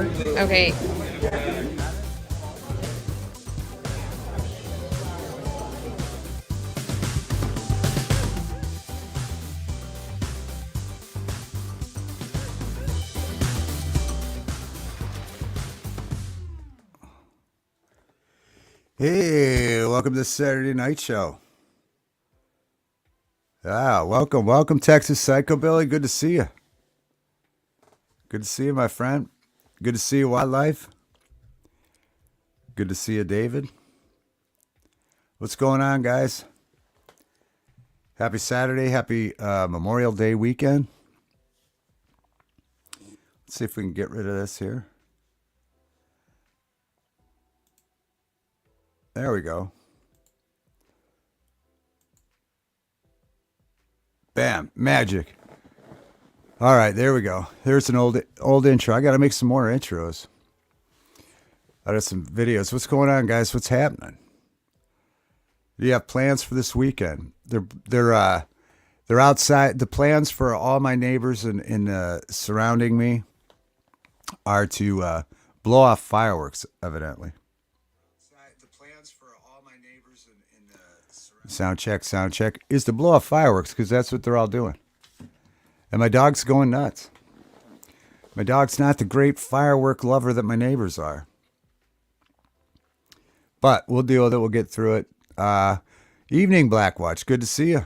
Okay. Hey, welcome to the Saturday Night Show. Welcome, Texas Psycho Billy. Good to see you. Good to see you, my friend. Good to see you, Wildlife. Good to see you, David. What's going on, guys? Happy Saturday. Happy Memorial Day weekend. Let's see if we can get rid of this here. There we go. Bam, magic. All right, there we go. There's an old intro. I got to make some more intros. I got some videos. What's going on, guys? What's happening? Do you have plans for this weekend? They're outside. The plans for all my neighbors in surrounding me are to blow off fireworks. Evidently. The plans for all my neighbors in sound check is to blow off fireworks because that's what they're all doing. And my dog's going nuts. My dog's not the great firework lover that my neighbors are. But we'll deal with it. We'll get through it. Evening, Blackwatch. Good to see you.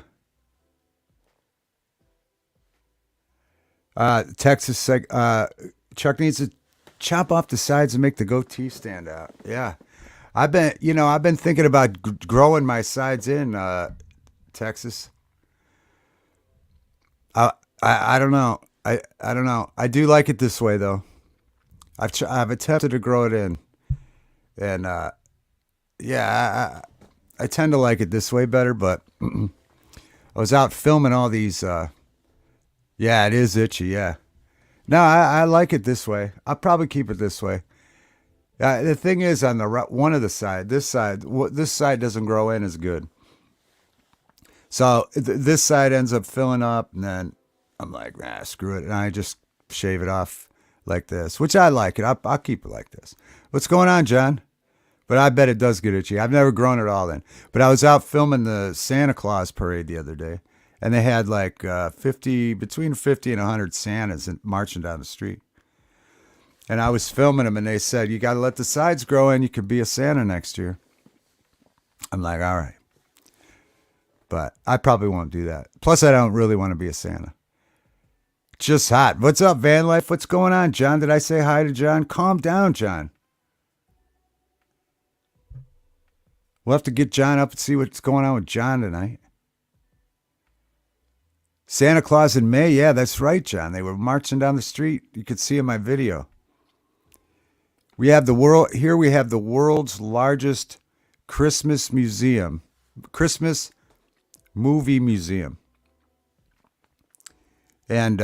Texas, Chuck needs to chop off the sides and make the goatee stand out. Yeah. I've been thinking about growing my sides in, Texas. I don't know. I don't know. I do like it this way though. I've attempted to grow it in, and yeah, I tend to like it this way better. But I was out filming all these. Yeah, it is itchy. Yeah. No, I like it this way. I'll probably keep it this way. The thing is, on the one of the side, this side doesn't grow in as good. So this side ends up filling up, and then I'm like, screw it, and I just shave it off like this, which I like it. I'll keep it like this. What's going on, John? But I bet it does get itchy. I've never grown it all in. But I was out filming the Santa Claus parade the other day, and they had like between 50 and 100 Santas marching down the street. And I was filming them, and they said, you got to let the sides grow in. You could be a Santa next year. I'm like, all right. But I probably won't do that. Plus, I don't really want to be a Santa. Just hot. What's up, Van Life? What's going on, John? Did I say hi to John? Calm down, John. We'll have to get John up and see what's going on with John tonight. Santa Claus in May. Yeah, that's right, John. They were marching down the street. You could see in my video. We have the world's largest Christmas museum. Christmas movie museum. And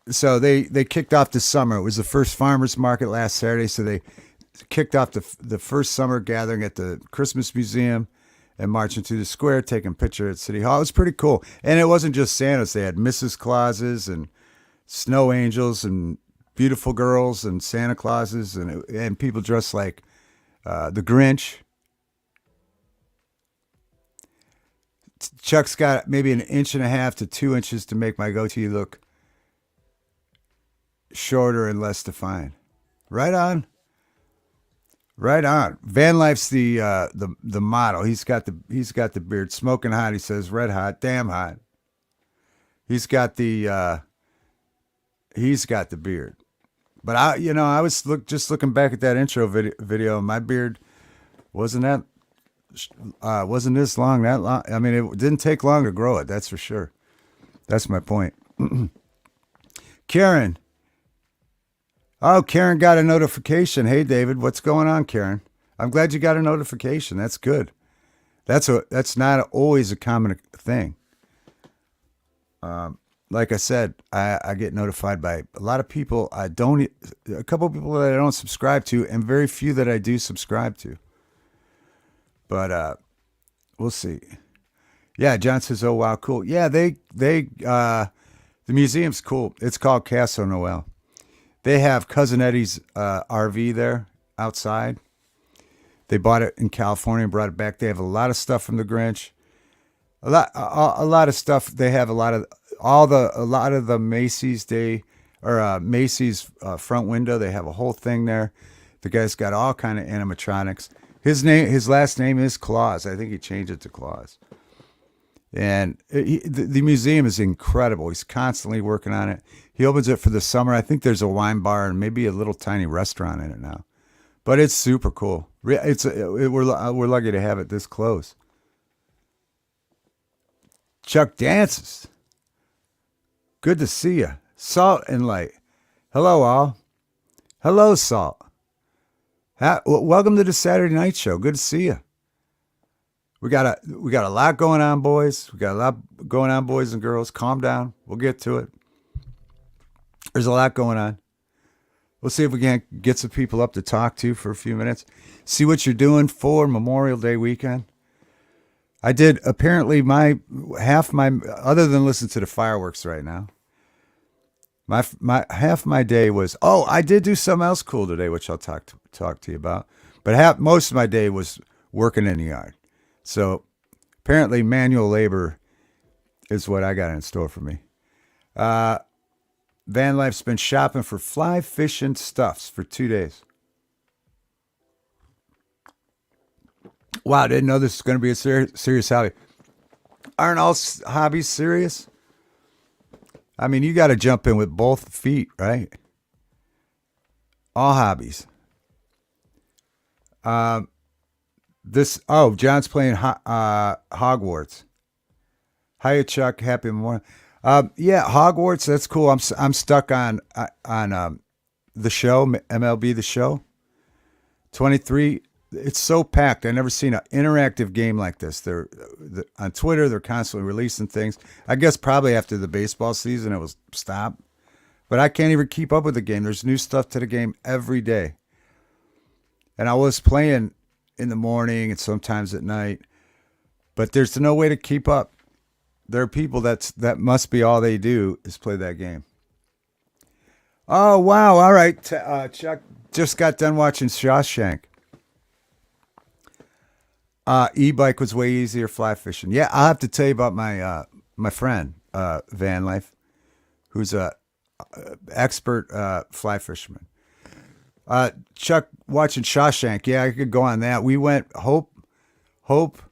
so they kicked off the summer. It was the first farmers market last Saturday, so they kicked off the first summer gathering at the Christmas Museum and marching through the square, taking pictures at City Hall. It was pretty cool. And it wasn't just Santas. They had Mrs. Clauses and snow angels and beautiful girls and Santa Clauses and people dressed like the Grinch. Chuck's got maybe 1.5 to 2 inches to make my goatee look shorter and less defined. Right on. Right on. Van Life's the model. He's got the beard, smoking hot. He says, red hot, damn hot. He's got the beard. But I was just looking back at that intro video. My beard wasn't this long, that long. I mean, it didn't take long to grow it. That's for sure. That's my point. Karen. Oh, Karen got a notification. Hey, David, what's going on, Karen? I'm glad you got a notification. That's good. That's not always a common thing. Like I said, I get notified by a lot of people. A couple of people that I don't subscribe to, and very few that I do subscribe to. But we'll see. Yeah, John says, "Oh wow, cool." Yeah, the museum's cool. It's called Casa Noel. They have Cousin Eddie's RV there outside. They bought it in California and brought it back. They have a lot of stuff from the Grinch. A lot of stuff. They have a lot of the Macy's Day or Macy's front window. They have a whole thing there. The guy's got all kind of animatronics. His last name is Claus. I think he changed it to Claus. And the museum is incredible. He's constantly working on it. He opens it for the summer. I think there's a wine bar and maybe a little tiny restaurant in it now. But it's super cool. We're lucky to have it this close. Chuck dances. Good to see you. Salt and Light. Hello, all. Hello, Salt. Welcome to the Saturday Night Show. Good to see you. We got a lot going on, boys. We got a lot going on, boys and girls. Calm down. We'll get to it. There's a lot going on. We'll see if we can get some people up to talk to for a few minutes. See what you're doing for Memorial Day weekend. I did apparently other than listen to the fireworks right now. My half my day was, I did do something else cool today, which I'll talk to you about. But most of my day was working in the yard. So apparently manual labor is what I got in store for me. Van Life's been shopping for fly fishing stuffs for 2 days. Wow, I didn't know this was going to be a serious hobby. Aren't all hobbies serious? I mean, you got to jump in with both feet, right? All hobbies. John's playing Hogwarts. Hiya, Chuck. Happy Memorial. Yeah, Hogwarts. That's cool. I'm stuck on the show, MLB The Show. 23. It's so packed. I've never seen an interactive game like this. They're on Twitter. They're constantly releasing things. I guess probably after the baseball season, it was stopped. But I can't even keep up with the game. There's new stuff to the game every day. And I was playing in the morning and sometimes at night, but there's no way to keep up. There are people that must be all they do is play that game. Oh, wow. All right. Chuck just got done watching Shawshank. E-bike was way easier fly fishing. Yeah, I'll have to tell you about my friend, Van Life, who's a expert fly fisherman. Chuck watching Shawshank. Yeah, I could go on that. We went, Hope,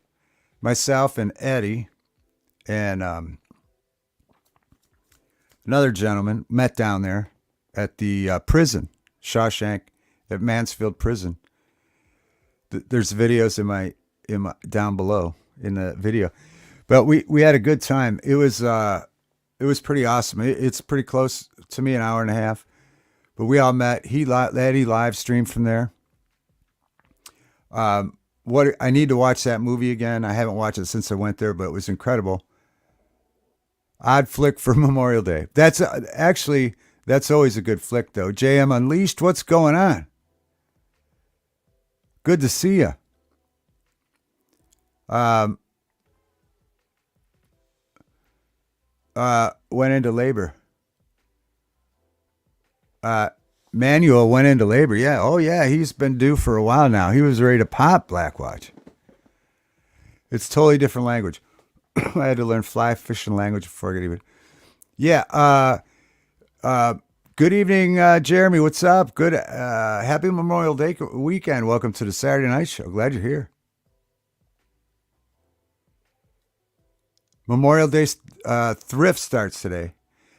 myself, and Eddie, and another gentleman met down there at the prison, Shawshank, at Mansfield Prison. There's videos in my down below in the video, but we had a good time. It was pretty awesome. It's pretty close to me, an hour and a half, but we all met. Eddie live streamed from there. What I need to watch that movie again. I haven't watched it since I went there, but it was incredible. Odd flick for Memorial Day. That's always a good flick though. JM Unleashed, what's going on? Good to see you. Went into labor. Manuel went into labor. Yeah. Oh yeah. He's been due for a while now. He was ready to pop Blackwatch. It's totally different language. I had to learn fly fishing language before I could even. Yeah. Good evening, Jeremy. What's up? Good. Happy Memorial Day weekend. Welcome to the Saturday Night Show. Glad you're here. Memorial Day thrift starts today.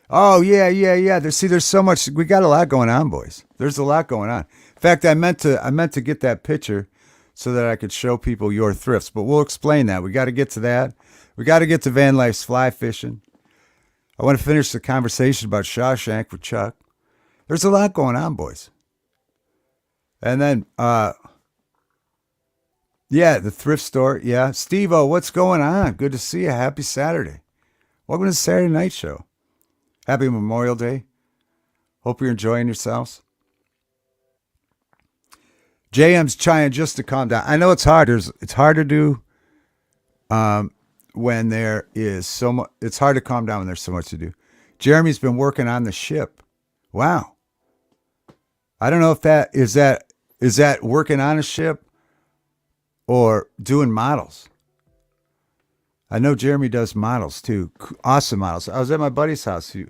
Oh yeah. There's so much. We got a lot going on, boys. There's a lot going on. In fact, I meant to get that picture so that I could show people your thrifts, but we'll explain that. We got to get to that. We got to get to Van Life's fly fishing. I want to finish the conversation about Shawshank with Chuck. There's a lot going on, boys. And then, the thrift store. Yeah. Steve-O, what's going on? Good to see you. Happy Saturday. Welcome to the Saturday Night Show. Happy Memorial Day. Hope you're enjoying yourselves. JM's trying just to calm down. I know it's hard. It's hard to do when there is so much. It's hard to calm down when there's so much to do. Jeremy's been working on the ship. Wow. I don't know if that working on a ship or doing models. I know Jeremy does models too. Awesome models. I was at my buddy's house who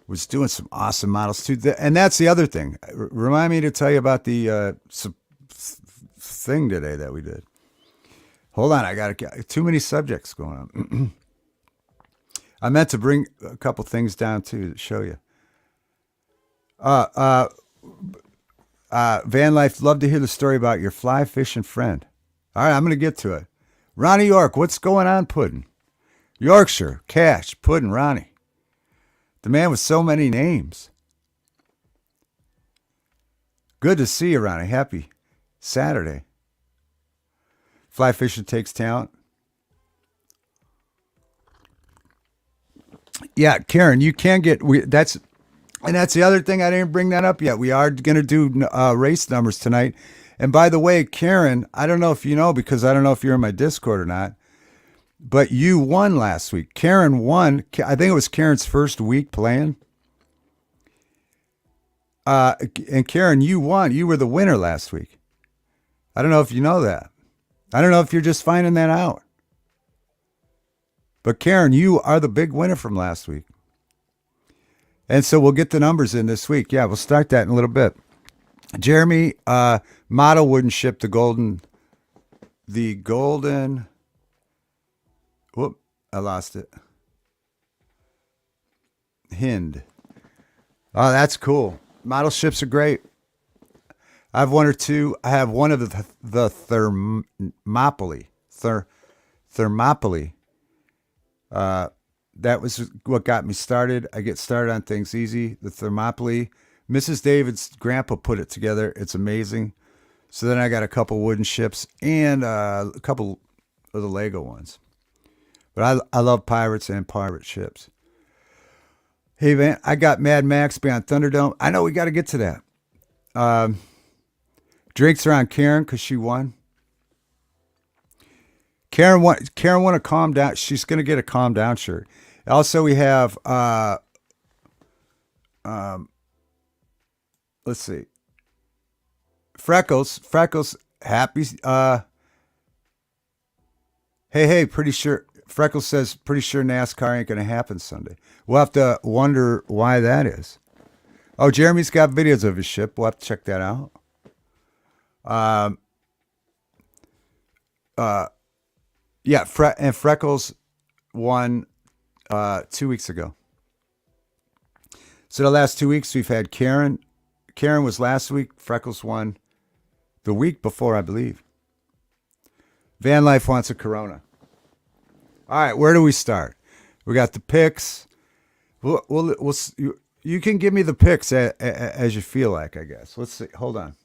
was doing some awesome models too. And that's the other thing. Remind me to tell you about the thing today that we did. Hold on, I got too many subjects going on. I meant to bring a couple things down too to show you. Van Life, love to hear the story about your fly fishing friend. All right, I'm going to get to it. Ronnie York, what's going on, Puddin'? Yorkshire, Cash, Puddin', Ronnie. The man with so many names. Good to see you, Ronnie. Happy Saturday. Fly fishing takes talent. Yeah, Karen, you can get that's the other thing. I didn't bring that up yet. We are going to do race numbers tonight. And by the way, Karen, I don't know if you know because I don't know if you're in my Discord or not, but you won last week. Karen won. I think it was Karen's first week playing. And Karen, you won. You were the winner last week. I don't know if you know that. I don't know if you're just finding that out. But Karen, you are the big winner from last week. And so we'll get the numbers in this week. Yeah, we'll start that in a little bit. Jeremy, model wouldn't ship the golden. Whoop, I lost it. Hind. Oh, that's cool. Model ships are great. I have one or two. I have one of the Thermopylae. Thermopylae. That was what got me started. I get started on things easy. The Thermopylae. Mrs. David's grandpa put it together. It's amazing. So then I got a couple wooden ships and a couple of the Lego ones. But I love pirates and pirate ships. Hey, man, I got Mad Max Beyond Thunderdome. I know we got to get to that. Drinks are on Karen because she won. Karen want to calm down. She's going to get a calm down shirt. Also, we have, let's see. Freckles, happy. Hey, pretty sure. Freckles says, pretty sure NASCAR ain't going to happen Sunday. We'll have to wonder why that is. Oh, Jeremy's got videos of his ship. We'll have to check that out. Yeah, and Freckles won 2 weeks ago. So the last 2 weeks we've had Karen. Karen was last week. Freckles won the week before, I believe. Van Life wants a Corona. All right, where do we start? We got the picks. You can give me the picks as you feel like, I guess. Let's see. Hold on.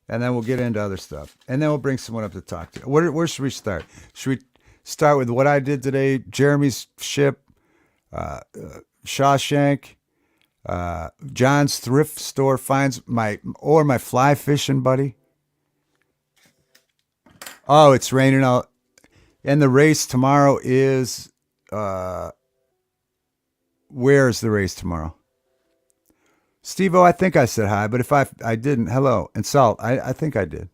And then we'll get into other stuff. And then we'll bring someone up to talk to. Where should we start? Should we start with what I did today? Jeremy's ship, Shawshank, John's thrift store finds my fly fishing buddy. Oh, it's raining out. And the race tomorrow is, where is the race tomorrow? Steve-O, I think I said hi, but if I didn't, hello. And Salt, I think I did.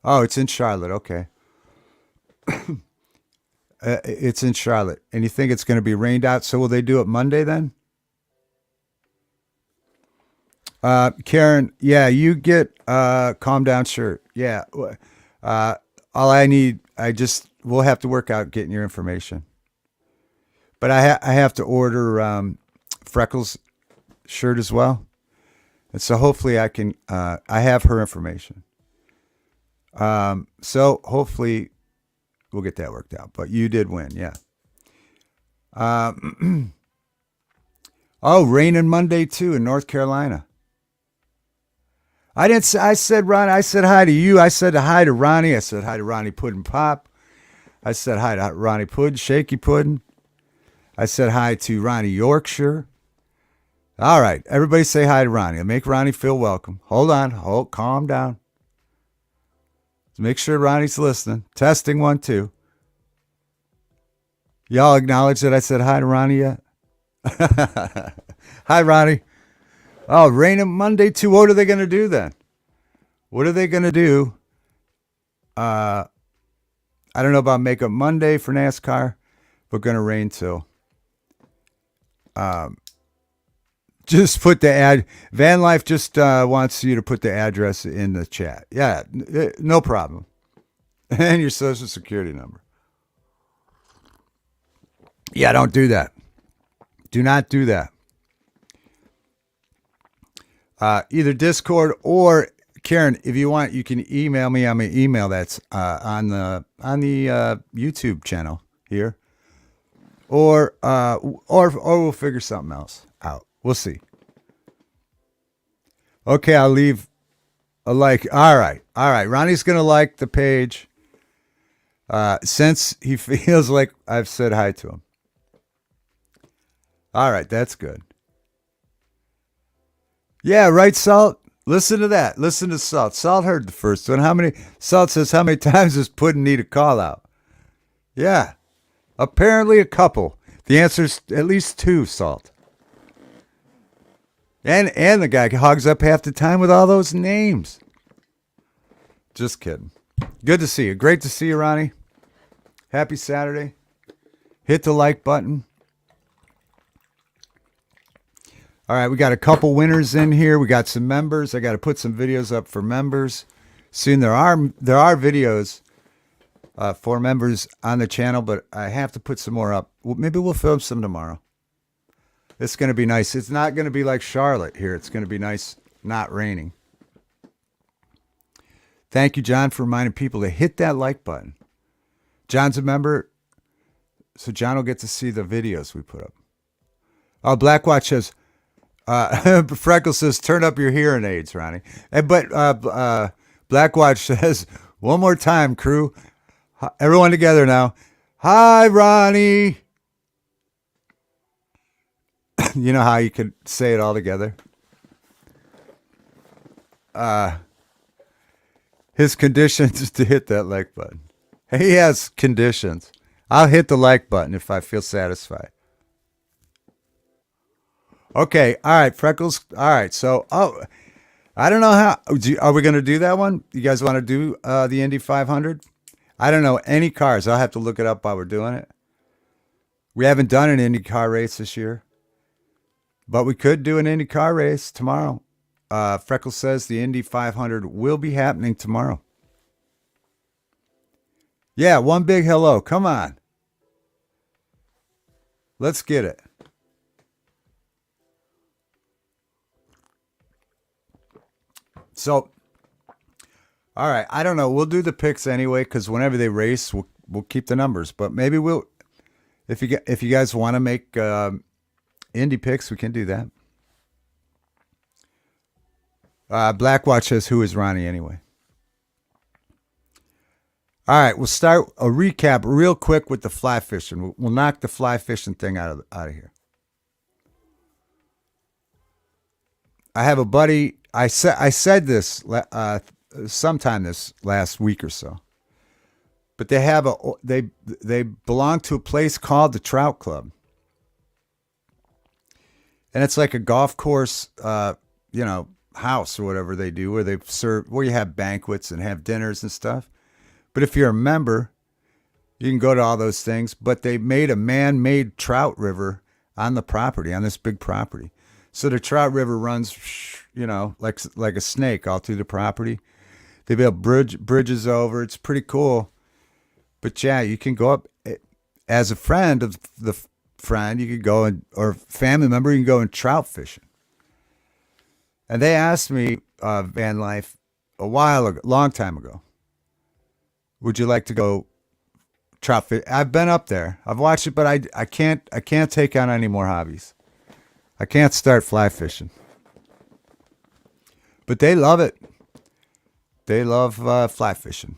Oh, it's in Charlotte. Okay. It's in Charlotte. And you think it's going to be rained out, so will they do it Monday then? Karen, yeah, you get calm down shirt. Yeah. All I need, we'll have to work out getting your information. But I have to order Freckles' shirt as well. And so hopefully I can, I have her information. So hopefully we'll get that worked out. But you did win, yeah. Oh, raining Monday too in North Carolina. I said, Ron, I said hi to you. I said hi to Ronnie. I said hi to Ronnie Puddin' Pop. I said hi to Ronnie Puddin', Shaky Puddin'. I said hi to Ronnie Yorkshire. All right, everybody say hi to Ronnie. Make Ronnie feel welcome. Hold on. Calm down. Make sure Ronnie's listening. Testing 1, 2. Y'all acknowledge that I said hi to Ronnie yet? Hi, Ronnie. Oh, rain on Monday too. What are they going to do then? What are they going to do? Uh, I don't know about Makeup Monday for NASCAR, but going to rain too. Um, just put the ad. Van Life just wants you to put the address in the chat. Yeah, no problem. And your social security number. Yeah, don't do that. Do not do that. Either Discord or Karen, if you want, you can email me on my email that's on the YouTube channel here, or we'll figure something else out. We'll see. Okay, I'll leave a like. All right. Ronnie's gonna like the page since he feels like I've said hi to him. All right, that's good. Yeah, right, Salt. Listen to that. Listen to Salt. Salt heard the first one. Salt says how many times does Puddin' need a call out? Yeah, apparently a couple. The answer's at least two, Salt. And the guy hogs up half the time with all those names. Just kidding. Good to see you. Great to see you, Ronnie. Happy Saturday. Hit the like button. All right, we got a couple winners in here. We got some members. I got to put some videos up for members. Soon there are videos for members on the channel, but I have to put some more up. Maybe we'll film some tomorrow. It's going to be nice. It's not going to be like Charlotte here. It's going to be nice, not raining. Thank you, John, for reminding people to hit that like button. John's a member, so John will get to see the videos we put up. Oh, Blackwatch says, Freckles says, turn up your hearing aids, Ronnie. But Blackwatch says, one more time, crew. Everyone together now. Hi, Ronnie. You know how you could say it all together? His conditions is to hit that like button. He has conditions. I'll hit the like button if I feel satisfied. Okay, all right, Freckles. All right, so I don't know how. Are we going to do that one? You guys want to do the Indy 500? I don't know any cars. I'll have to look it up while we're doing it. We haven't done an Indy car race this year, but we could do an Indy car race tomorrow. Freckles says the Indy 500 will be happening tomorrow. Yeah, one big hello. Come on. Let's get it. So, all right. I don't know. We'll do the picks anyway because whenever they race, we'll keep the numbers. But maybe we'll, if you guys want to make Indy picks, we can do that. Blackwatch says, "Who is Ronnie anyway?" All right, we'll start a recap real quick with the fly fishing. We'll knock the fly fishing thing out of here. I have a buddy. I said this sometime this last week or so, but they belong to a place called the Trout Club, and it's like a golf course, house or whatever they do, where you have banquets and have dinners and stuff. But if you're a member, you can go to all those things. But they made a man-made trout river on the property, on this big property. So the trout river runs, like a snake all through the property. They built bridges over. It's pretty cool. But yeah, you can go up as a friend of the friend. You could go or family member. You can go and trout fishing. And they asked me, Van Life, long time ago, would you like to go trout fish? I've been up there. I've watched it, but I can't take on any more hobbies. I can't start fly fishing. But they love it. They love fly fishing.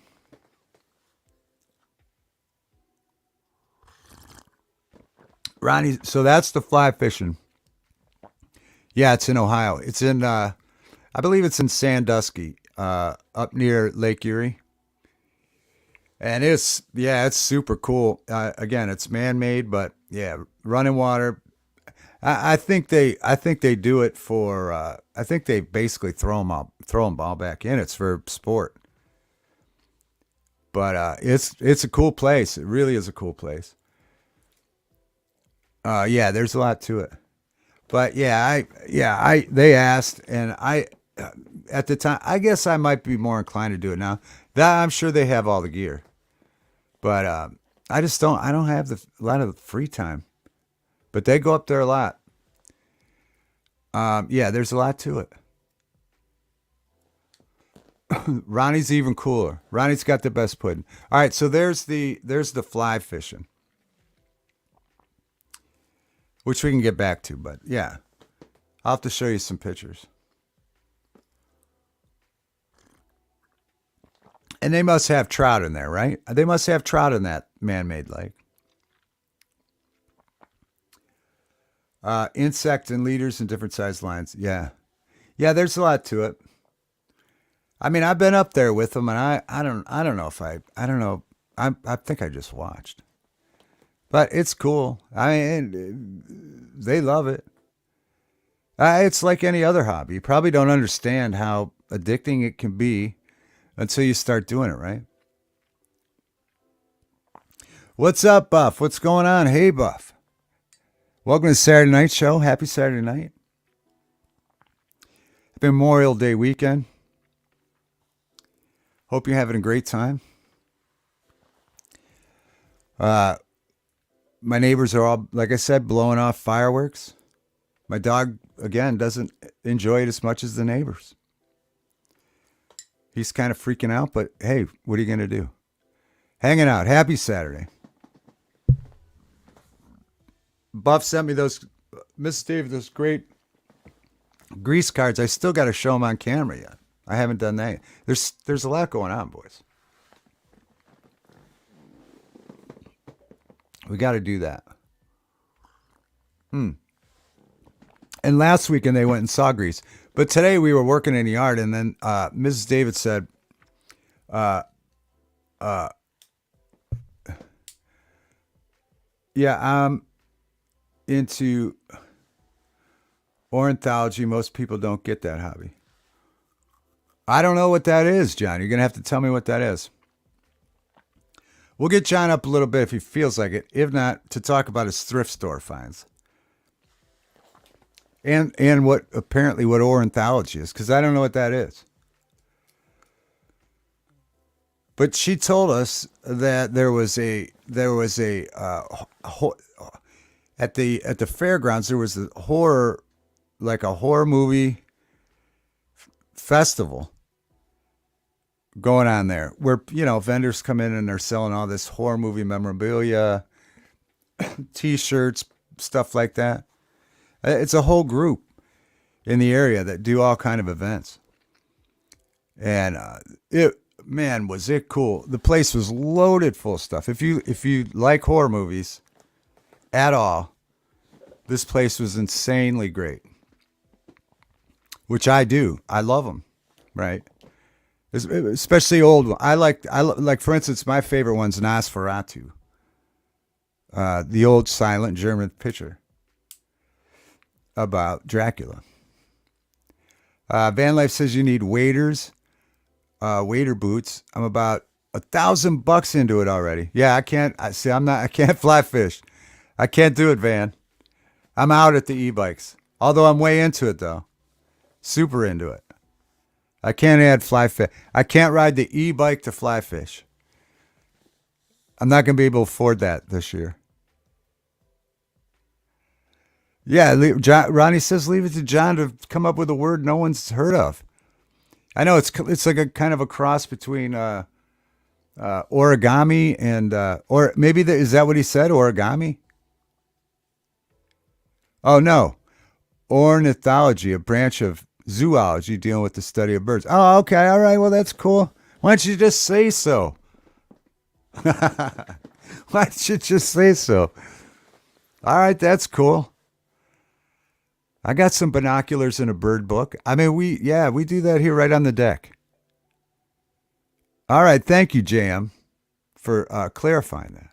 Ronnie, so that's the fly fishing. Yeah, it's in Ohio. It's in, I believe it's in Sandusky, up near Lake Erie. And it's super cool. Again, it's man-made, but yeah, running water. I think they do it for. I think they basically throw them all back in. It's for sport, but it's a cool place. It really is a cool place. Yeah, there's a lot to it. But yeah, I they asked, and I at the time, I guess I might be more inclined to do it now. That I'm sure they have all the gear, but I just don't. I don't have a lot of free time. But they go up there a lot. Yeah, there's a lot to it. Ronnie's even cooler. Ronnie's got the best pudding. All right, so there's the fly fishing, which we can get back to. But yeah, I'll have to show you some pictures. And they must have trout in there, right? They must have trout in that man-made lake. Insect and leaders in different size lines. Yeah, yeah. There's a lot to it. I mean, I've been up there with them, and I don't know if I don't know. I think I just watched, but it's cool. I mean, they love it. It's like any other hobby. You probably don't understand how addicting it can be until you start doing it, right? What's up, Buff? What's going on? Hey, Buff. Welcome to Saturday Night Show. Happy Saturday night. Memorial Day weekend. Hope you're having a great time. Uh, my neighbors are all, like I said, blowing off fireworks. My dog, again, doesn't enjoy it as much as the neighbors. He's kind of freaking out, but hey, what are you going to do? Hanging out. Happy Saturday. Buff sent me those, Miss Dave, those great grease cards. I still got to show them on camera yet. I haven't done that. There's a lot going on, boys. We got to do that. And last weekend they went and saw grease. But today we were working in the yard, and then Mrs. David said, yeah, I'm into ornithology. Most people don't get that hobby. I don't know what that is, John. You're going to have to tell me what that is. We'll get John up a little bit if he feels like it. If not, to talk about his thrift store finds. And what apparently what ornithology is, because I don't know what that is. But she told us that there was a at the fairgrounds there was a horror, like a horror movie festival going on there, where vendors come in and they're selling all this horror movie memorabilia, T-shirts, stuff like that. It's a whole group in the area that do all kind of events, and was it cool. The place was loaded full of stuff. If you like horror movies at all, this place was insanely great, which I do. I love them, right? Especially old ones. I like, for instance, my favorite one's Nosferatu, the old silent German picture about Dracula. Van Life says you need waders, wader boots. I'm about $1,000 into it already. Yeah, I can't. I can't fly fish. I can't do it, Van. I'm out at the e-bikes. Although I'm way into it though, super into it. I can't add fly fish. I can't ride the e-bike to fly fish. I'm not going to be able to afford that this year. Yeah, Ronnie says leave it to John to come up with a word no one's heard of. I know it's like a kind of a cross between origami and or maybe is that what he said? Origami? Oh no, ornithology, a branch of zoology dealing with the study of birds. Oh, okay, all right. Well, that's cool. Why don't you just say so? Why don't you just say so? All right, that's cool. I got some binoculars and a bird book. I mean, we do that here right on the deck. All right, thank you, JM, for clarifying that.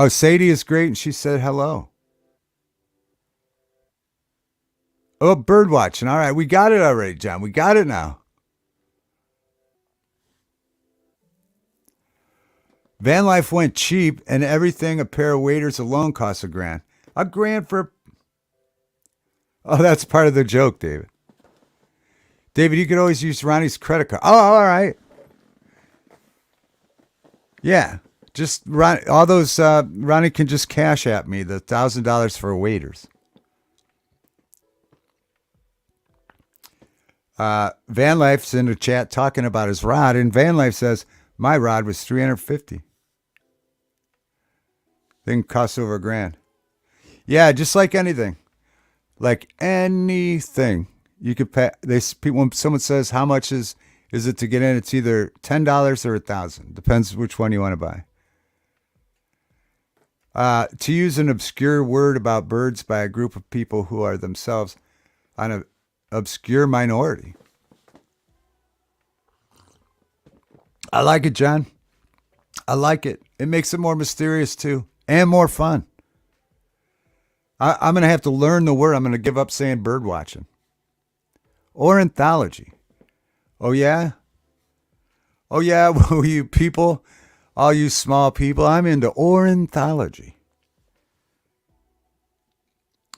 Oh, Sadie is great, and she said hello. Oh, bird watching. All right, we got it already, John. We got it now. Van life went cheap, and everything. A pair of waders alone costs $1,000. $1,000 for. Oh, that's part of the joke, David. David, you could always use Ronnie's credit card. Oh, all right. Yeah, just Ron. All those Ronnie can just cash at me the $1,000 for waders. Van Life's in the chat talking about his rod, and Van Life says my rod was $350. Thing costs over $1,000. Yeah, just like anything, you could pay. When someone says how much is it to get in, it's either $10 or $1,000. Depends which one you want to buy. To use an obscure word about birds by a group of people who are themselves an obscure minority. I like it, John. I like it. It makes it more mysterious too, and more fun. I'm going to have to learn the word. I'm going to give up saying bird watching. Ornithology. Oh, yeah? Oh, yeah, well, you people, all you small people, I'm into ornithology.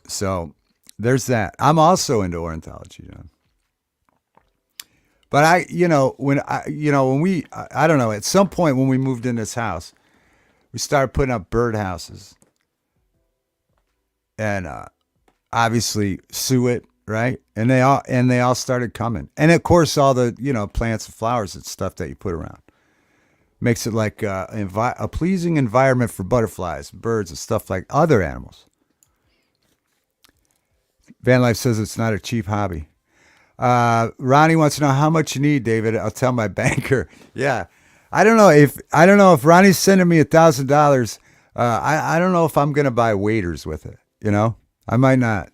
So there's that. I'm also into ornithology, John. But I don't know, at some point when we moved in this house, we started putting up bird houses. And obviously suet, right? And they all started coming. And of course, all the plants and flowers and stuff that you put around makes it like a pleasing environment for butterflies, birds, and stuff like other animals. Van Life says it's not a cheap hobby. Ronnie wants to know how much you need, David. I'll tell my banker. Yeah, I don't know if Ronnie's sending me $1,000. I don't know if I'm gonna buy waders with it. I might not.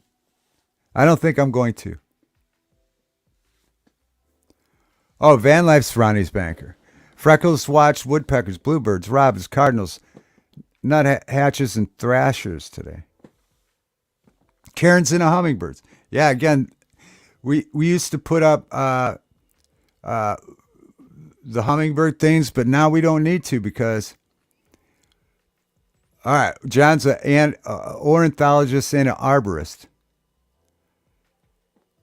I don't think I'm going to. Oh, Van Life's Ronnie's banker. Freckles watched woodpeckers, bluebirds, robins, cardinals, nuthatches, and thrashers today. Karen's into hummingbirds. Yeah, again, we used to put up the hummingbird things, but now we don't need to because. All right, John's an ornithologist and an arborist.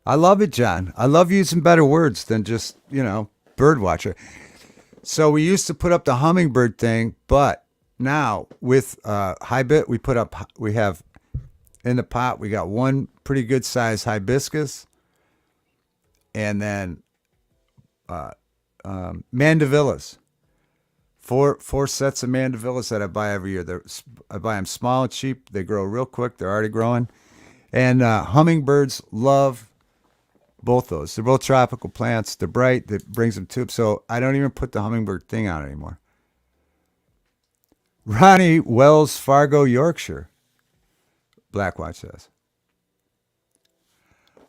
I love it, John. I love using better words than just, bird watcher. So we used to put up the hummingbird thing, but now with we have in the pot, we got one pretty good size hibiscus and then mandevillas. Four sets of mandevillas that I buy every year. I buy them small and cheap. They grow real quick. They're already growing. And hummingbirds love both those. They're both tropical plants. They're bright. That brings them to them. So I don't even put the hummingbird thing on anymore. Ronnie, Wells Fargo, Yorkshire. Blackwatch says.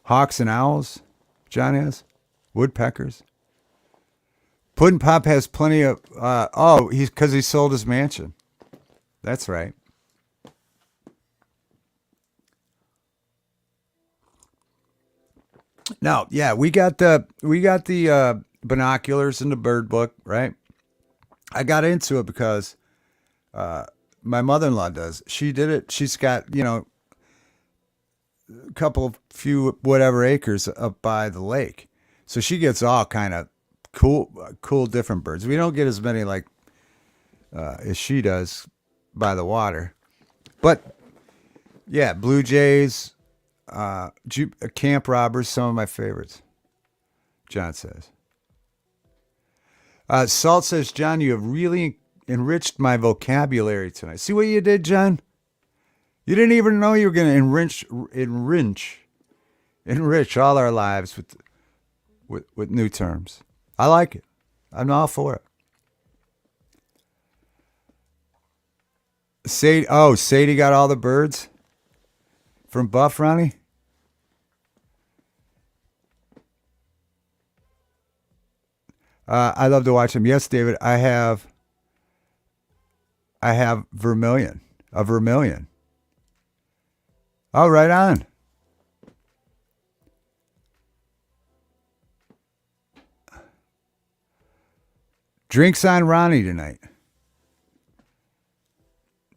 Hawks and owls, John has. Woodpeckers. Puddin' Pop has plenty of. Because he sold his mansion. That's right. Now, yeah, we got the binoculars in the bird book, right? I got into it because my mother-in-law does. She did it. She's got a few whatever acres up by the lake, so she gets all kind of cool different birds. We don't get as many as she does by the water, but yeah, blue jays, camp robbers, some of my favorites. John says. Salt says, John, you have really enriched my vocabulary tonight. See what you did, John? You didn't even know you were going to enrich all our lives with new terms. I like it. I'm all for it. Sadie got all the birds from Buff, Ronnie? I love to watch them. Yes, David, I I have vermilion. A vermilion. Oh, right on. Drinks on Ronnie tonight.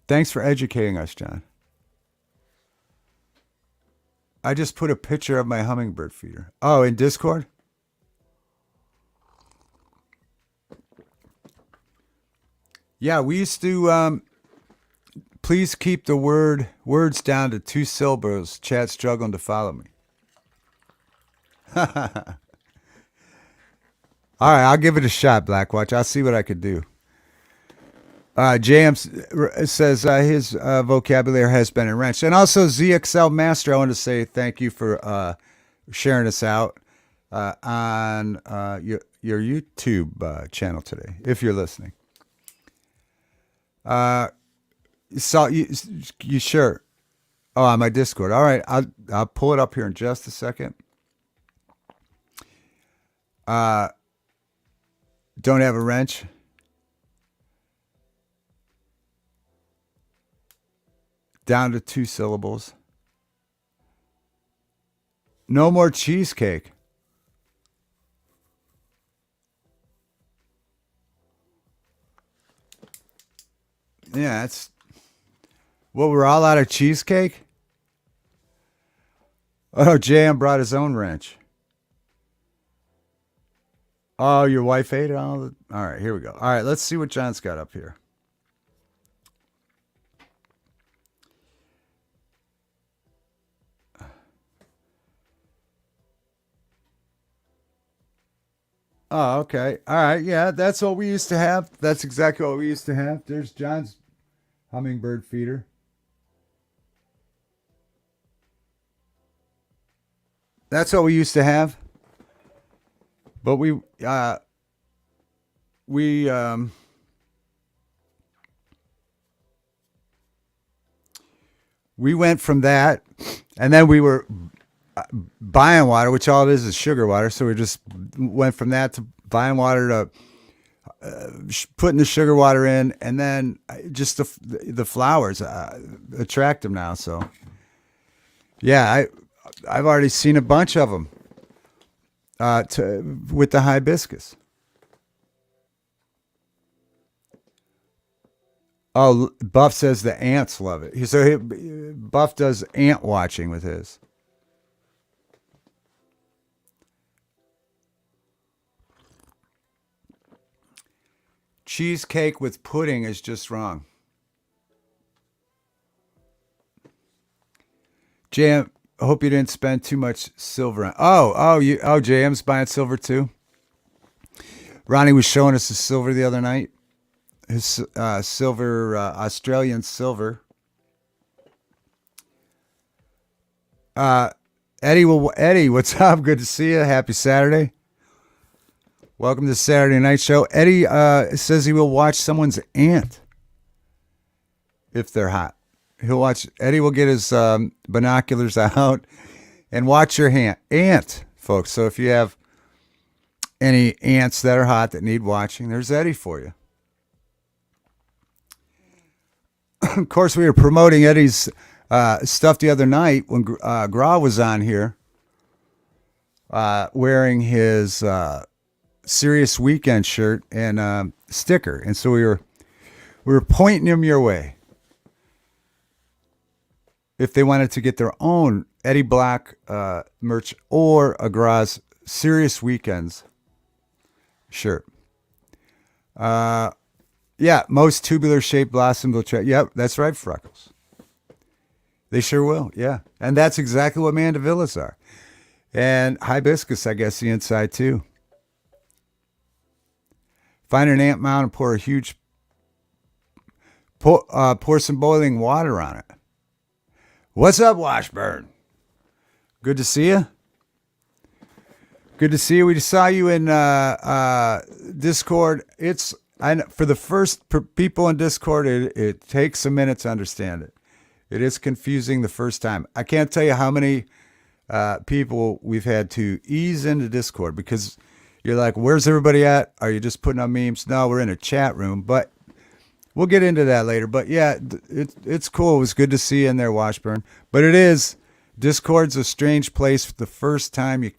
Thanks for educating us, John. I just put a picture of my hummingbird feeder. Oh, in Discord? Yeah, we used to please keep the words down to 2 syllables. Chat's struggling to follow me. All right, I'll give it a shot, Blackwatch. I'll see what I could do. James says his vocabulary has been enriched. And also, ZXL Master, I want to say thank you for sharing us out on your YouTube channel today, if you're listening. You sure? Oh, on my Discord. All right, I'll pull it up here in just a second. Don't have a wrench. Down to 2 syllables. No more cheesecake. Yeah, it's. Well, we're all out of cheesecake? Oh, JM brought his own wrench. Oh, your wife ate it all? All right, here we go. All right, let's see what John's got up here. Oh, okay. All right, yeah, that's what we used to have. That's exactly what we used to have. There's John's hummingbird feeder. That's what we used to have. But we went from that, and then we were buying water, which all it is sugar water. So we just went from that to buying water to putting the sugar water in, and then just the flowers attract them now. So yeah, I've already seen a bunch of them with the hibiscus. Oh, Buff says the ants love it. Buff does ant watching with his. Cheesecake with pudding is just wrong. JM, I hope you didn't spend too much silver on. JM's buying silver too. Ronnie was showing us his silver the other night. His silver, Australian silver. Eddie, what's up? Good to see you. Happy Saturday. Welcome to the Saturday Night Show. Eddie says he will watch someone's ant if they're hot. Eddie will get his binoculars out and watch your ant, folks. So if you have any ants that are hot that need watching, there's Eddie for you. Of course, we were promoting Eddie's stuff the other night when Gra was on here wearing his Serious Weekend shirt and sticker. And so we were pointing him your way if they wanted to get their own Eddie Black merch or a Gra's Serious Weekends shirt. Yeah, most tubular shaped blossoms will try. Yep, that's right, Freckles. They sure will, yeah. And that's exactly what mandavillas are. And hibiscus, I guess, the inside too. Find an ant mound and pour some boiling water on it. What's up, Washburn? Good to see you. Good to see you. We just saw you in Discord. For the first people in Discord, it takes a minute to understand it. It is confusing the first time. I can't tell you how many people we've had to ease into Discord because you're like, where's everybody at? Are you just putting on memes? No, we're in a chat room. But we'll get into that later. But yeah, it's cool. It was good to see you in there, Washburn. But it is Discord's a strange place the first time you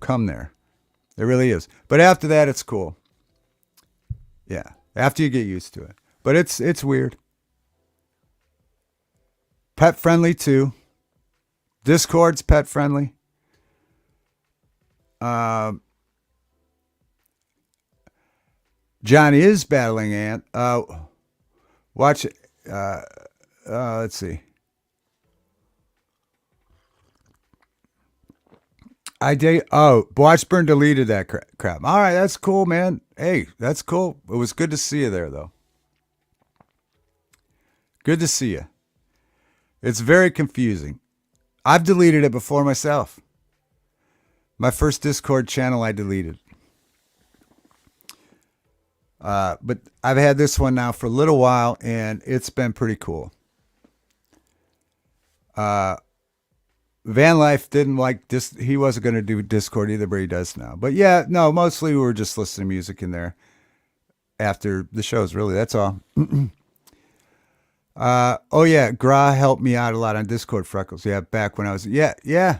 come there. It really is. But after that, it's cool. Yeah, after you get used to it. But it's weird. Pet friendly too. Discord's pet friendly. John is battling Ant. Watch. Let's see. Washburn deleted that crap. All right, that's cool, man. Hey, that's cool. It was good to see you there, though. Good to see you. It's very confusing. I've deleted it before myself. My first Discord channel I deleted. But I've had this one now for a little while, and it's been pretty cool. Van Life didn't like this. He wasn't going to do Discord either, but he does now. But yeah, no, mostly we were just listening to music in there after the shows, really. That's all. Oh yeah, Gra helped me out a lot on Discord, Freckles. Yeah, back when I was, yeah.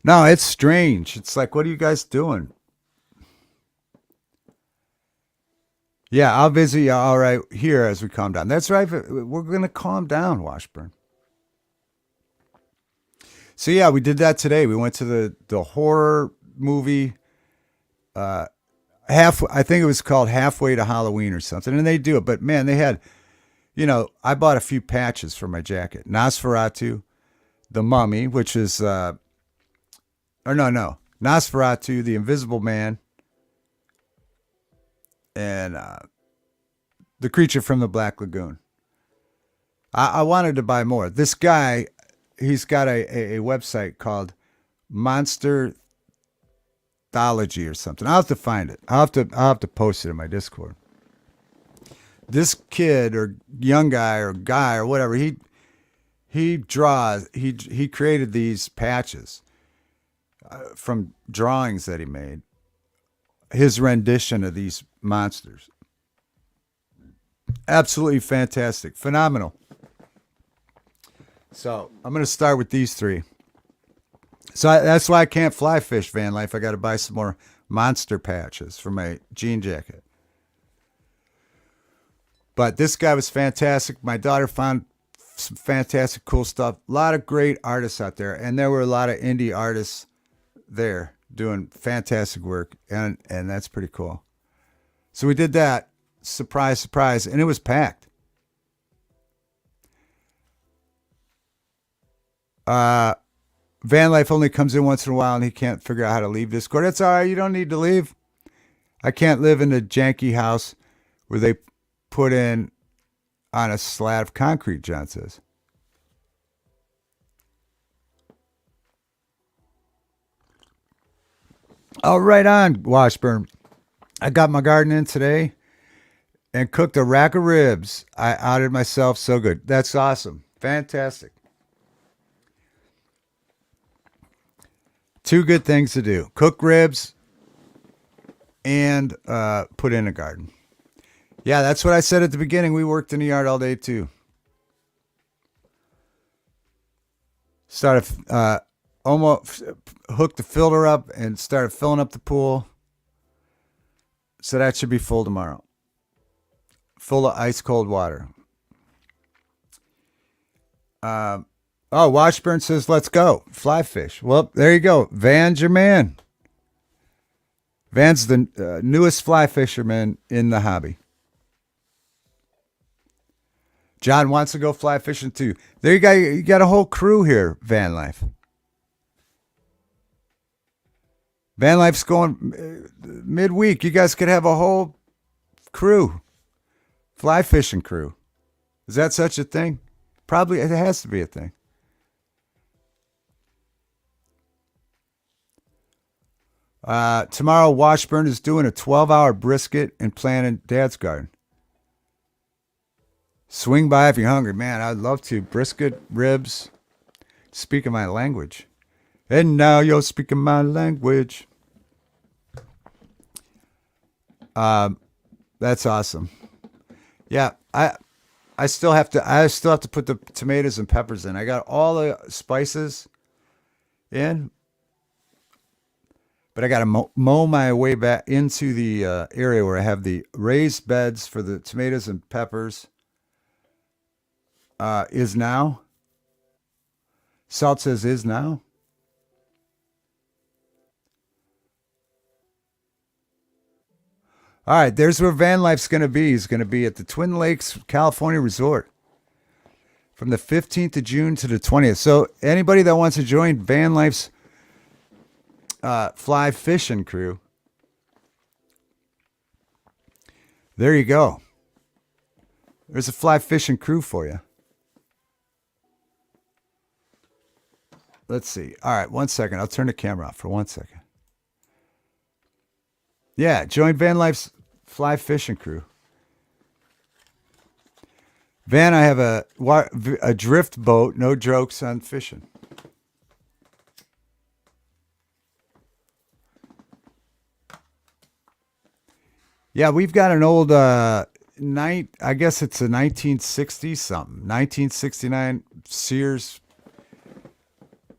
No, it's strange. It's like, what are you guys doing? Yeah, I'll visit you all right here as we calm down. That's right. We're going to calm down, Washburn. So yeah, we did that today. We went to the horror movie. I think it was called Halfway to Halloween or something, and they do it. But man, they had, I bought a few patches for my jacket. Nosferatu, The Mummy, which is, Nosferatu, The Invisible Man, and The Creature from the Black Lagoon. I wanted to buy more. This guy, he's got a website called Monsterthology or something. I'll have to find it. I'll have to post it in my Discord. This kid or young guy or whatever, he draws. He created these patches from drawings that he made. His rendition of these monsters. Absolutely fantastic. Phenomenal. So I'm going to start with these three. So that's why I can't fly fish, Van Life. I got to buy some more monster patches for my jean jacket. But this guy was fantastic. My daughter found some fantastic, cool stuff. A lot of great artists out there. And there were a lot of indie artists there doing fantastic work. And that's pretty cool. So we did that. Surprise, surprise. And it was packed. Van Life only comes in once in a while and he can't figure out how to leave Discord. That's all right. You don't need to leave. I can't live in a janky house where they put in on a slab of concrete, John says. Oh, right on, Washburn. I got my garden in today and cooked a rack of ribs. I outed myself so good. That's awesome. Fantastic. Two good things to do. Cook ribs and put in a garden. Yeah, that's what I said at the beginning. We worked in the yard all day too. Started almost hooked the filter up and started filling up the pool. So that should be full tomorrow. Full of ice cold water. Washburn says, let's go. Fly fish. Well, there you go. Van's your man. Van's the newest fly fisherman in the hobby. John wants to go fly fishing too. There you go. You got a whole crew here, Van Life. Van Life's going midweek. You guys could have a whole crew. Fly fishing crew. Is that such a thing? Probably it has to be a thing. Tomorrow, Washburn is doing a 12-hour brisket and planting Dad's garden. Swing by if you're hungry. Man, I'd love to. Brisket, ribs, speaking my language. And now you're speaking my language. That's awesome. Yeah, I I still have to put the tomatoes and peppers in. I got all the spices in, but I got to mow my way back into the area where I have the raised beds for the tomatoes and peppers. Is now. Salt says is now. All right, there's where Van Life's going to be. He's going to be at the Twin Lakes, California Resort from the 15th of June to the 20th. So anybody that wants to join Van Life's fly fishing crew, there you go. There's a fly fishing crew for you. Let's see. All right, 1 second. I'll turn the camera off for 1 second. Yeah, join Van Life's fly fishing crew. Van, I have a drift boat. No jokes on fishing. Yeah, we've got an old night. I guess it's a 1960 something, 1969 Sears,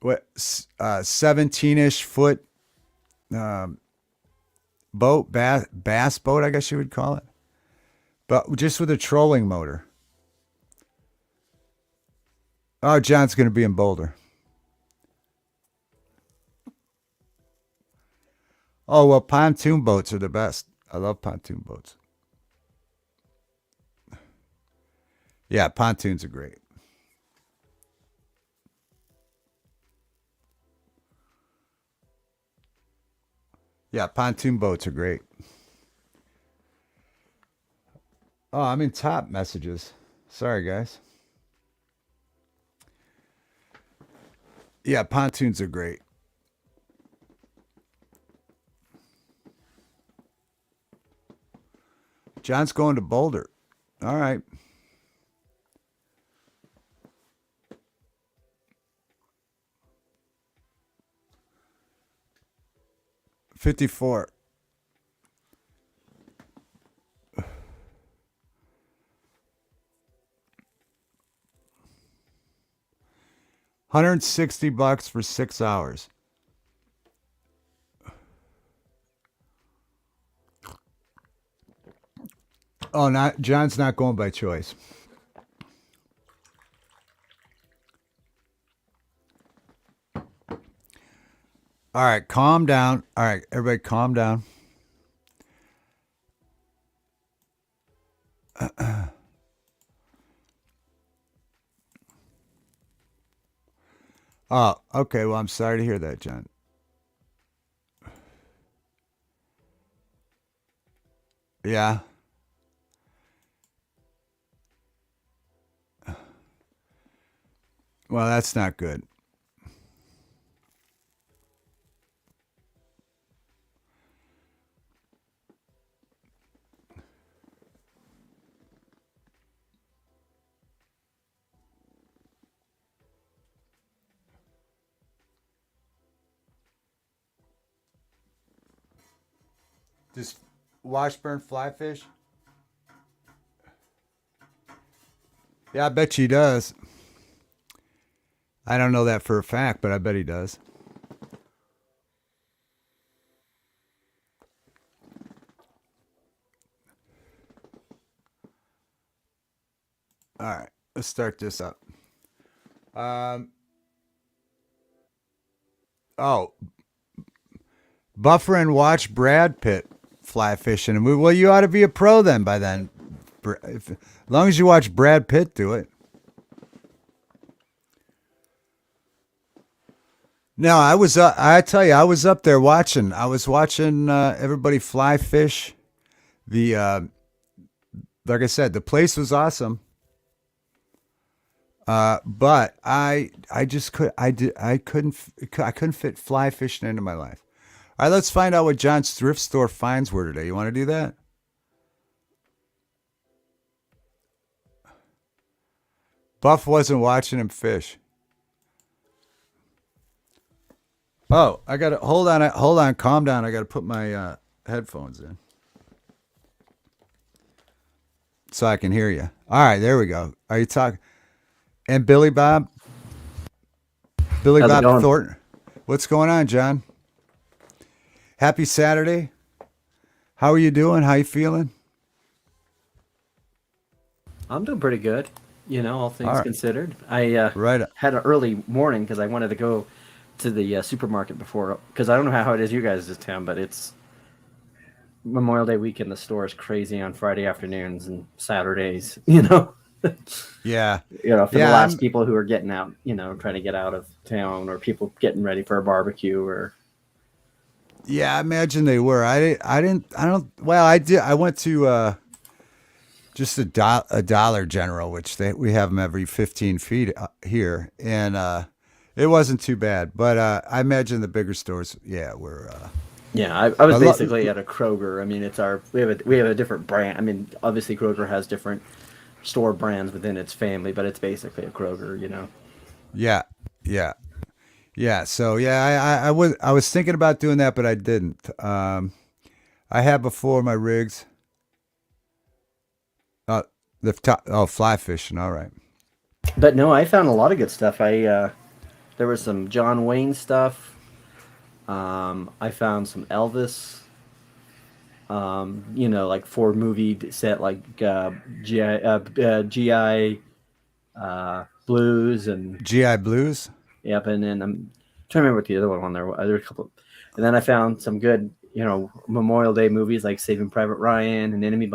what 17-ish foot boat, bass boat, I guess you would call it, but just with a trolling motor. Oh, John's going to be in Boulder. Oh, well, pontoon boats are the best. I love pontoon boats. Yeah, pontoons are great. Yeah, pontoon boats are great. Oh, I'm in top messages. Sorry, guys. Yeah, pontoons are great. John's going to Boulder. All right. 54. 160 bucks for 6 hours. Oh, not John's not going by choice. All right, calm down. All right, everybody, calm down. Oh, okay. Well, I'm sorry to hear that, John. Yeah. Well, that's not good. Does Washburn fly fish? Yeah, I bet he does. I don't know that for a fact, but I bet he does. All right, let's start this up. Um, oh, buffer and watch Brad Pitt fly fishing. Well, you ought to be a pro then by then. As long as you watch Brad Pitt do it. No, I was. I tell you, I was up there watching. I was watching everybody fly fish. The like I said, the place was awesome. But I just could I couldn't fit fly fishing into my life. All right, let's find out what John's thrift store finds were today. You want to do that? Buff wasn't watching him fish. Oh, I got to hold on, calm down. I got to put my headphones in. so I can hear you. All right, there we go. Are you talking? And Billy How's it Bob going? Thornton. What's going on, John? Happy Saturday. How are you doing? How you feeling? I'm doing pretty good, all All things right, considered. I right. had an early morning because I wanted to go to the supermarket before, because I don't know how it is you guys this town, but it's Memorial Day weekend. The store is crazy on Friday afternoons and Saturdays. Yeah, For the yeah. last people who are getting out, trying to get out of town, or people getting ready for a barbecue, or Yeah, I imagine they were. I didn't. I don't. Well, I did. I went to just a Dollar General, which we have them every 15 feet here, and it wasn't too bad. But I imagine the bigger stores, yeah, were. yeah. I was But basically at a Kroger. I mean, it's our we have a different brand. I mean, obviously Kroger has different store brands within its family, but it's basically a Kroger. yeah, yeah, yeah. So yeah, I was thinking about doing that, but I didn't. I had before my rigs. Uh, fly fishing. All right. But no, I found a lot of good stuff. There was some John Wayne stuff. I found some Elvis. Like for movie set like GI Blues and GI Blues. yep, and then I'm trying to remember what the other one on there. There were a couple, and then I found some good Memorial Day movies like Saving Private Ryan and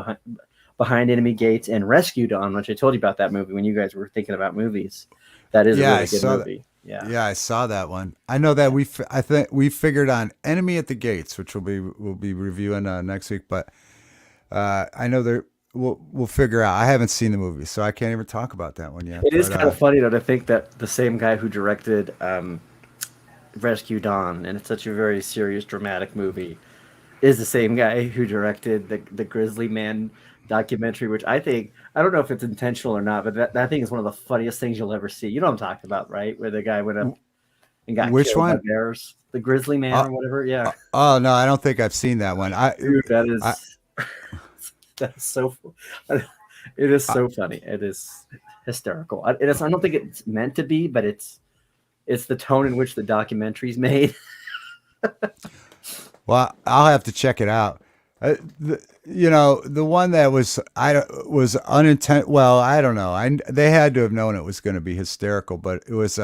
Behind Enemy Gates and Rescue Dawn, which I told you about that movie when you guys were thinking about movies. That is a Yeah, I really good saw that. movie. Yeah. Yeah, I saw that one. I know that I think we figured on Enemy at the Gates, which we'll be reviewing next week. But I know there we'll figure out. I haven't seen the movie, so I can't even talk about that one yet. It is But kind of funny though to think that the same guy who directed Rescue Dawn, and it's such a very serious, dramatic movie, is the same guy who directed the Grizzly Man documentary, which I don't know if it's intentional or not, but that thing is one of the funniest things you'll ever see. You know what I'm talking about, right? Where the guy went up and got which killed by one? bears, the Grizzly Man Uh, or whatever. Yeah, oh no, I don't think I've seen that one. dude, that I, is that's so. It is I so funny. It is hysterical. I don't think it's meant to be, but it's the tone in which the documentary's made. well, I'll have to check it out. The one that was unintent. Well, I don't know. They had to have known it was going to be hysterical, but it was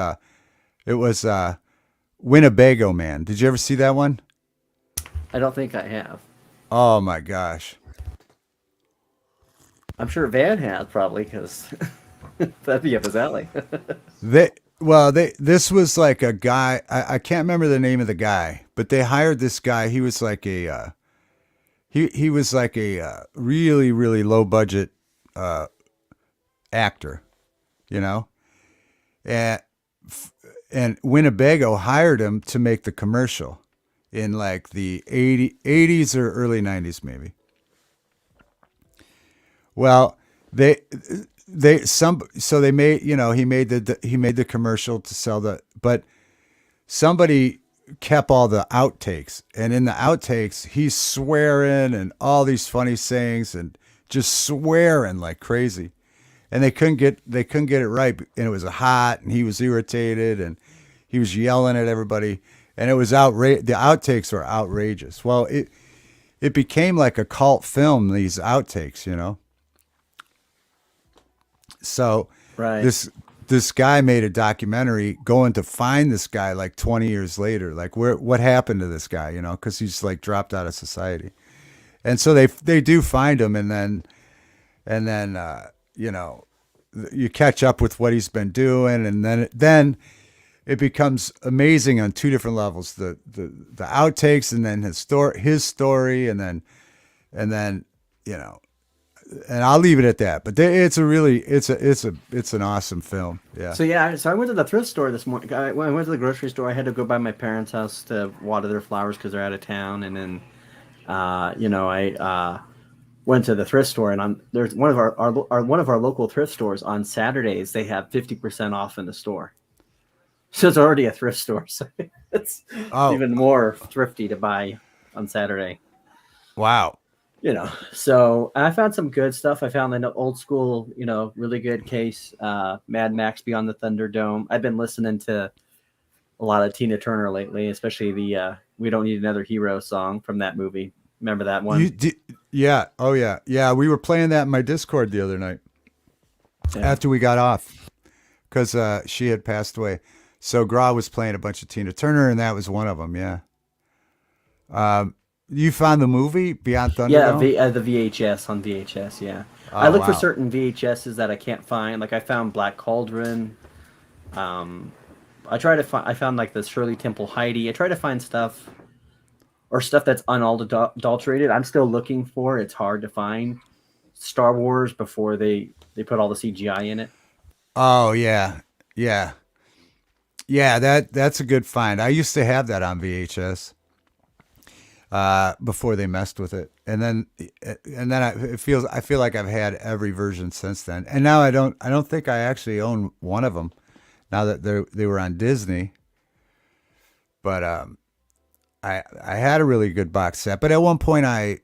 Winnebago Man. Did you ever see that one? I don't think I have. Oh my gosh. I'm sure Van has probably because that'd be up his alley. This was like a guy. I can't remember the name of the guy, but they hired this guy. He was like he was like a really really low budget actor, you know, and and Winnebago hired him to make the commercial in like the 80s or early 90s maybe. Well, they they made he made the commercial to sell but somebody kept all the outtakes, and in the outtakes he's swearing and all these funny sayings and just swearing like crazy, and they couldn't get it right, and it was hot and he was irritated and he was yelling at everybody, and it was the outtakes were outrageous. Well, it became like a cult film, these outtakes. So Right. this this guy made a documentary going to find this guy like 20 years later, like what happened to this guy, because he's like dropped out of society. And so they do find him, and then you catch up with what he's been doing, and then it becomes amazing on two different levels: the outtakes, and then his story, and then you know and I'll leave it at that. But it's an awesome film. Yeah. So yeah, so I went to the thrift store this morning. When I went to the grocery store, I had to go by my parents' house to water their flowers because they're out of town, and then I went to the thrift store, and there's one of one of our local thrift stores on Saturdays. They have 50% off in the store, so it's already a thrift store. So it's Oh, even more thrifty to buy on Saturday. wow. So I found some good stuff. I found an old school, really good case, Mad Max Beyond the Thunderdome. I've been listening to a lot of Tina Turner lately, especially the "We Don't Need Another Hero" song from that movie. Remember that You one? did, yeah. Oh yeah, yeah. We were playing that in my Discord the other night Yeah. after we got off because she had passed away. So Gra was playing a bunch of Tina Turner, and that was one of them. Yeah. Um, you found the movie Beyond Yeah, Thunderdome? the VHS on VHS. Yeah, I Oh look for wow. certain VHSs that I can't find. Like I found Black Cauldron. Um, I try to find. I found like the Shirley Temple Heidi. I try to find stuff or stuff that's unadulterated. I'm still looking for. It's hard to find Star Wars before they put all the CGI in it. Oh yeah, yeah, yeah. That's a good find. I used to have that on VHS before they messed with it, and then I feel like I've had every version since then. And now I don't think I actually own one of them now that they were on Disney. But I had a really good box set. But at one point I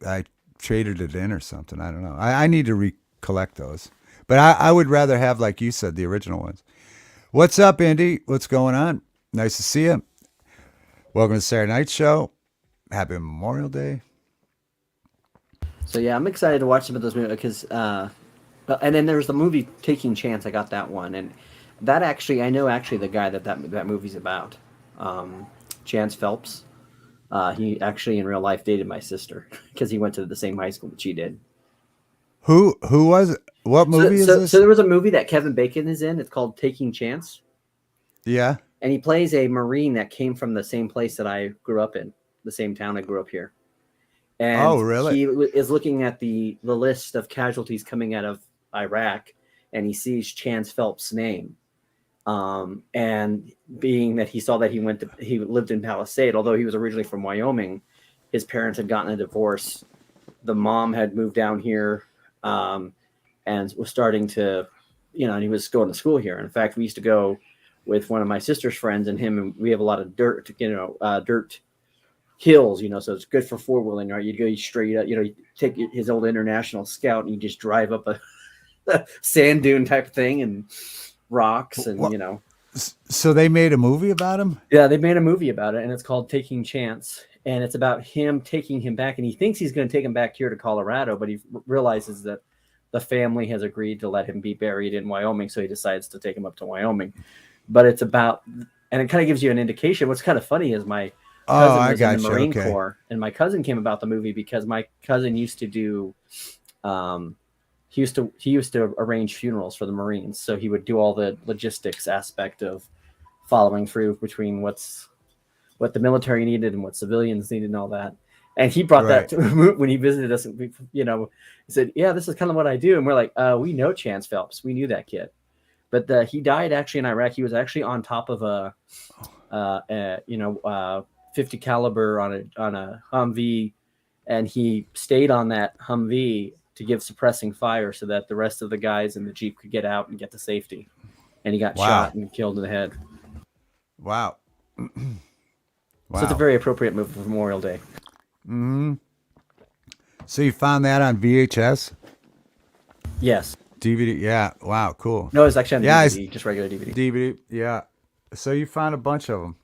traded it in or something. I don't know. I need to recollect those. But I would rather have, like you said, the original ones. What's up, Andy? What's going on? Nice to see you. Welcome to Saturday Night Show. Happy Memorial Day. So yeah, I'm excited to watch some of those movies because, and then there's the movie Taking Chance. I got that one, and that actually I know actually the guy that movie's about, um, Chance Phelps. He actually in real life dated my sister because he went to the same high school that she did. Who was it? What So, movie is so, so this? there was a movie that Kevin Bacon is in. It's called Taking Chance, Yeah. and he plays a Marine that came from the same place that I grew up in, the same town I grew up here. Oh, And really? he is looking at the list of casualties coming out of Iraq, and he sees Chance Phelps' name. And being that he saw that he lived in Palisade, although he was originally from Wyoming, his parents had gotten a divorce. The mom had moved down here, um, and was starting to, and he was going to school here. In fact, we used to go with one of my sister's friends and him, and we have a lot of dirt, dirt hills, so it's good for four wheeling, right? You'd go straight up, you take his old International Scout and you just drive up a sand dune type thing and rocks and, What? So they made a movie about him? yeah, they made a movie about it and it's called Taking Chance. And it's about him taking him back, and he thinks he's going to take him back here to Colorado, but he realizes that the family has agreed to let him be buried in Wyoming, so he decides to take him up to Wyoming. But it's about, and it kind of gives you an indication. What's kind of funny is my Oh, cousin I was in the got you. Marine Okay. Corps, and my cousin came about the movie because my cousin used to do, um, he used to arrange funerals for the Marines, so he would do all the logistics aspect of following through between what the military needed and what civilians needed and all that. And he brought that Right. to when he visited us. He said, "Yeah, this is kind of what I do." And we're like, "We know Chance Phelps. We knew that kid." But he died actually in Iraq. He was actually on top of a 50 caliber on a Humvee, and he stayed on that Humvee to give suppressing fire so that the rest of the guys in the Jeep could get out and get to safety. And he got Wow. shot and killed in the head. Wow. So it's a Wow. very appropriate move for Memorial Day. Hmm. So you found that on VHS, Yes. DVD? Yeah. Wow. Cool. No, it's actually on Yeah. DVD, just regular DVD. DVD. Yeah. So you found a bunch of them.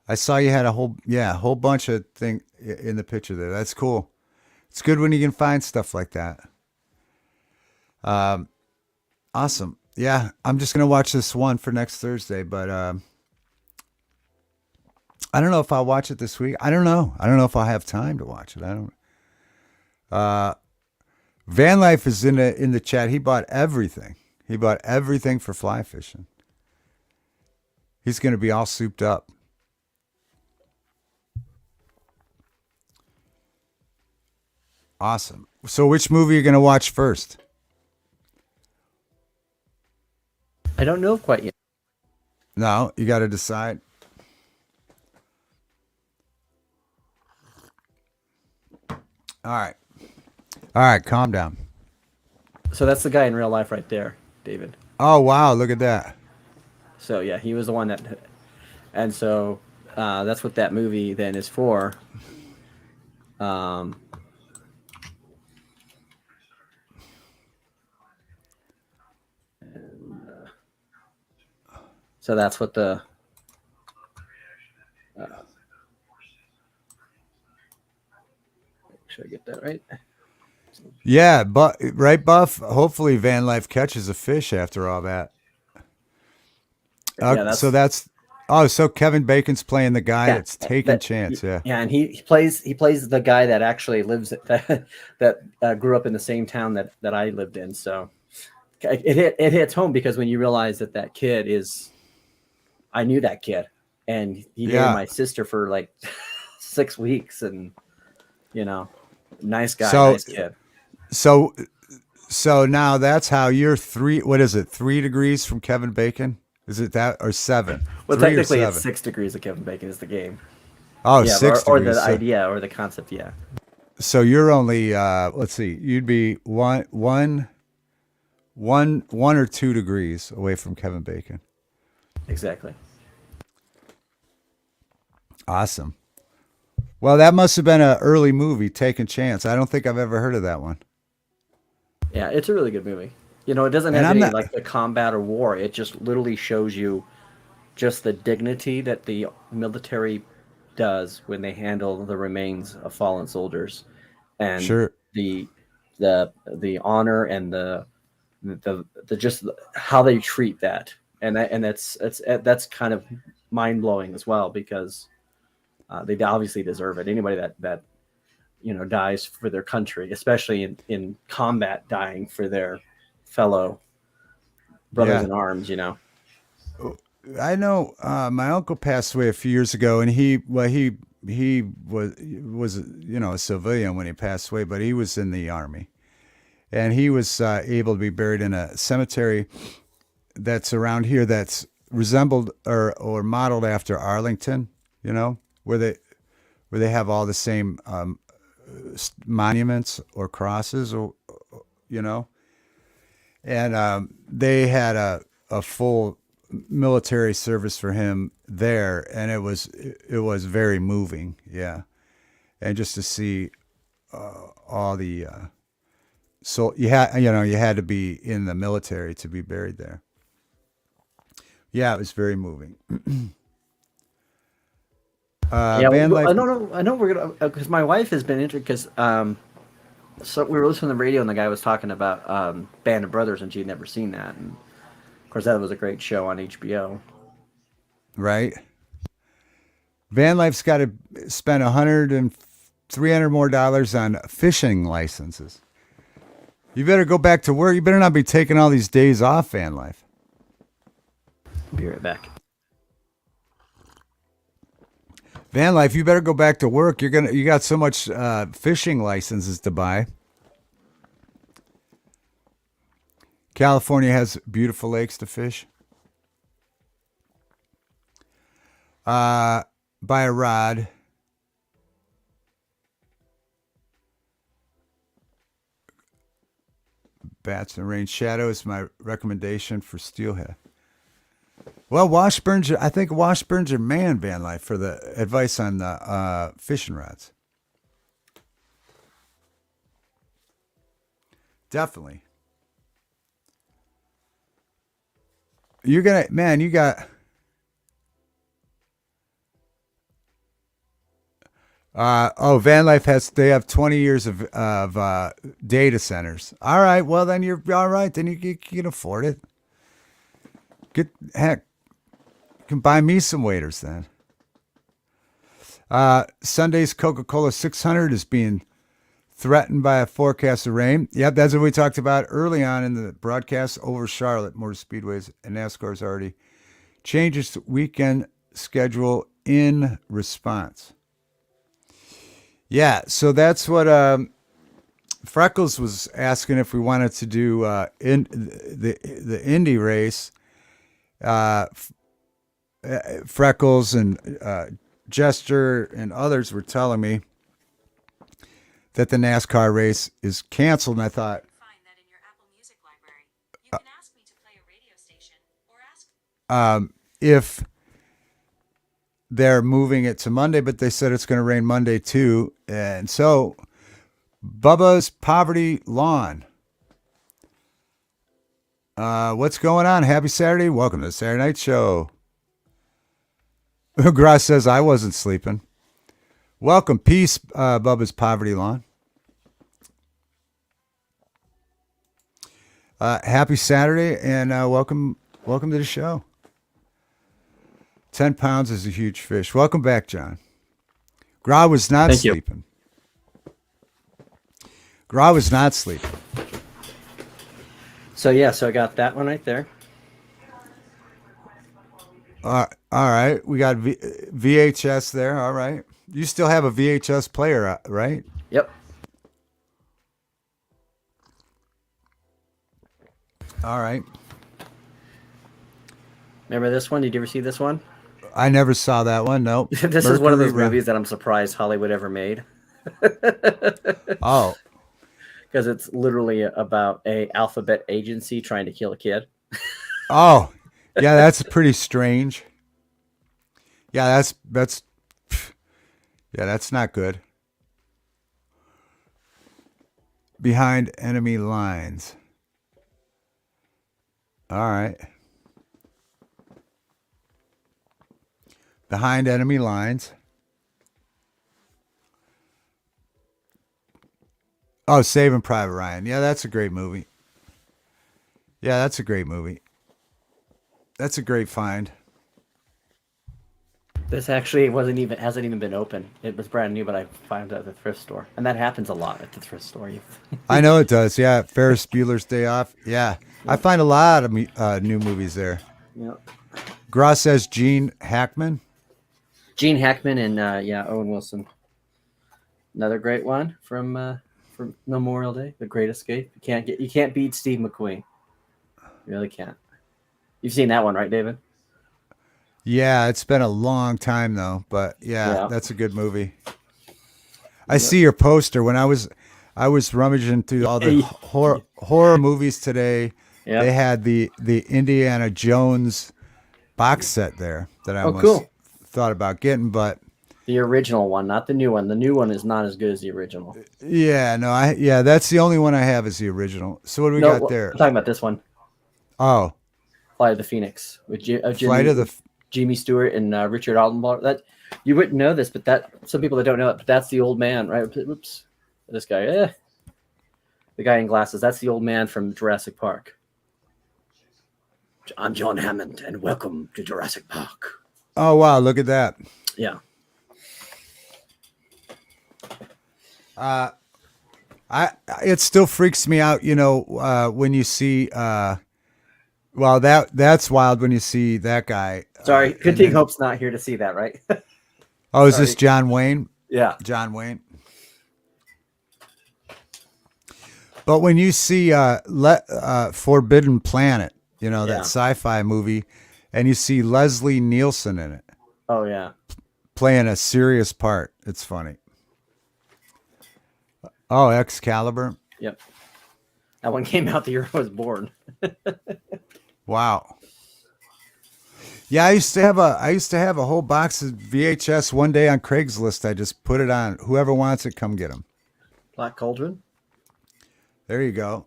I saw you had a whole bunch of thing in the picture there. That's cool. It's good when you can find stuff like that. Um, awesome. Yeah, I'm just gonna watch this one for next Thursday, but I don't know if I'll watch it this week. I don't know. I don't know if I'll have time to watch it. I don't. Uh, Van Life is in the chat. He bought everything. He bought everything for fly fishing. He's gonna be all souped up. Awesome. So which movie are you gonna watch first? I don't know quite yet. No, you got to decide. All right. All right, calm down. So that's the guy in real life right there, David. Oh, wow, look at that. So yeah, he was the one that, and so that's what that movie then is for. Um, So that's what the uh, should I get that right? Yeah, but right, Buff. Hopefully, Van Life catches a fish after all that. Yeah, So that's that's so Kevin Bacon's playing the guy yeah that's taking that chance. Yeah, yeah, and he plays the guy that actually lives that grew up in the same town that I lived in. So it hits home because when you realize that that kid is I knew that kid, and he dated yeah. my sister for like 6 weeks, and you know, nice guy, So nice kid. so so now that's how you're three. What is it? 3 degrees from Kevin Bacon? Is it that or seven? Well, 3 or 7? technically, it's 6 degrees of Kevin Bacon is the game. Oh, Yeah, six or degrees. the So idea or the concept. Yeah, so you're only let's see. You'd be one or 2 degrees away from Kevin Bacon. exactly. Awesome. Well, that must have been an early movie, Taking Chance. I don't think I've ever heard of that one. Yeah, it's a really good movie. You know, it doesn't And have I'm any not. like the combat or war. It just literally shows you just the dignity that the military does when they handle the remains of fallen soldiers, and Sure. the the honor and the just how they treat that, and that's kind of mind blowing as well because they obviously deserve it. Anybody that dies for their country, especially in combat, dying for their fellow brothers Yeah. in arms. I know my uncle passed away a few years ago, and he was a civilian when he passed away, but he was in the army, and he was able to be buried in a cemetery that's around here that's resembled or modeled after Arlington, where they have all the same monuments or crosses, or you know, and they had a full military service for him there, and it was very moving, yeah, and just to see all the so you had to be in the military to be buried there. Yeah, it was very moving. Yeah, Van I life, don't know. I know we're gonna because my wife has been interested because so we were listening to the radio and the guy was talking about Band of Brothers and she'd never seen that, and of course that was a great show on HBO. right? Van life's got to spend 100 and 300 more dollars on fishing licenses. You better go back to work. You better not be taking all these days off, van life. Be right back. Van life, you better go back to work. You got so much fishing licenses to buy. California has beautiful lakes to fish. Buy a rod. Bats and rain shadow is my recommendation for steelhead. Well, Washburn's. I think Washburn's your man, van life, for the advice on the fishing rods. Definitely. You're gonna, man. You got. Van Life they have 20 years of data centers. All right, well then you're all right. Then you can afford it. Heck, you can buy me some waiters then. Sunday's Coca-Cola 600 is being threatened by a forecast of rain. Yep, that's what we talked about early on in the broadcast over Charlotte Motor Speedways, and NASCAR's already changed its weekend schedule in response. Yeah, so that's what Freckles was asking if we wanted to do in the Indy race. Freckles and Jester and others were telling me that the NASCAR race is canceled, and I thought, Find that in your Apple Music library. You can ask me to play a radio station or ask if they're moving it to Monday, but they said it's going to rain Monday too. And so Bubba's Poverty Lawn What's going on? Happy Saturday. Welcome to the Saturday Night Show. Grass says I wasn't sleeping. Welcome. Peace, Bubba's Poverty Lawn. Happy Saturday and welcome to the show. 10 pounds is a huge fish. Welcome back, John. Gra was not Thank you. sleeping. Gra was not sleeping. So yeah, so I got that one right there. All right. We got VHS there. All right. You still have a VHS player, right? Yep. All right. Remember this one? Did you ever see this one? I never saw that one. Nope. This is one of those Mercury movies that I'm surprised Hollywood ever made. Oh. Because it's literally about a alphabet agency trying to kill a kid. Oh. Yeah, that's pretty strange. Yeah, that's not good. Behind enemy lines. All right. Behind enemy lines. Oh, Saving Private Ryan. Yeah, that's a great movie. Yeah, that's a great movie. That's a great find. This actually hasn't even been open. It was brand new, but I found it at the thrift store, and that happens a lot at the thrift store. I know it does. Yeah, Ferris Bueller's Day Off. Yeah, I find a lot of new movies there. Yep. Gross says Gene Hackman. Gene Hackman and Owen Wilson. Another great one from Memorial Day, The Great Escape. You can't beat Steve McQueen. You really can't. You've seen that one, right, David? Yeah, it's been a long time though, but yeah. That's a good movie. I Yep. see your poster. When I was rummaging through all the horror movies today. Yep. They had the Indiana Jones box set there that I almost cool. thought about getting, but The original one, not the new one. The new one is not as good as the original. yeah, no, that's the only one I have is the original. So what do we got there? I'm talking about this one, Oh, Flight of the Phoenix, with Flight of the Jimmy Stewart and Richard Altenborough. That you wouldn't know this, but that some people that don't know it, but that's the old man, right? Oops, this guy, the guy in glasses. That's the old man from Jurassic Park. I'm John Hammond, and welcome to Jurassic Park. Oh wow, look at that. Yeah. It still freaks me out, when you see well that's wild when you see that guy. Sorry, good thing Hope's not here to see that, right? Oh, is this John Wayne? Yeah. John Wayne. But when you see Forbidden Planet, that sci-fi movie, and you see Leslie Nielsen in it. Oh yeah. Playing a serious part. It's funny. Oh, Excalibur. Yep. That one came out the year I was born. Wow. Yeah, I used to have a whole box of VHS one day on Craigslist. I just put it on. Whoever wants it, come get them. Black Cauldron. There you go.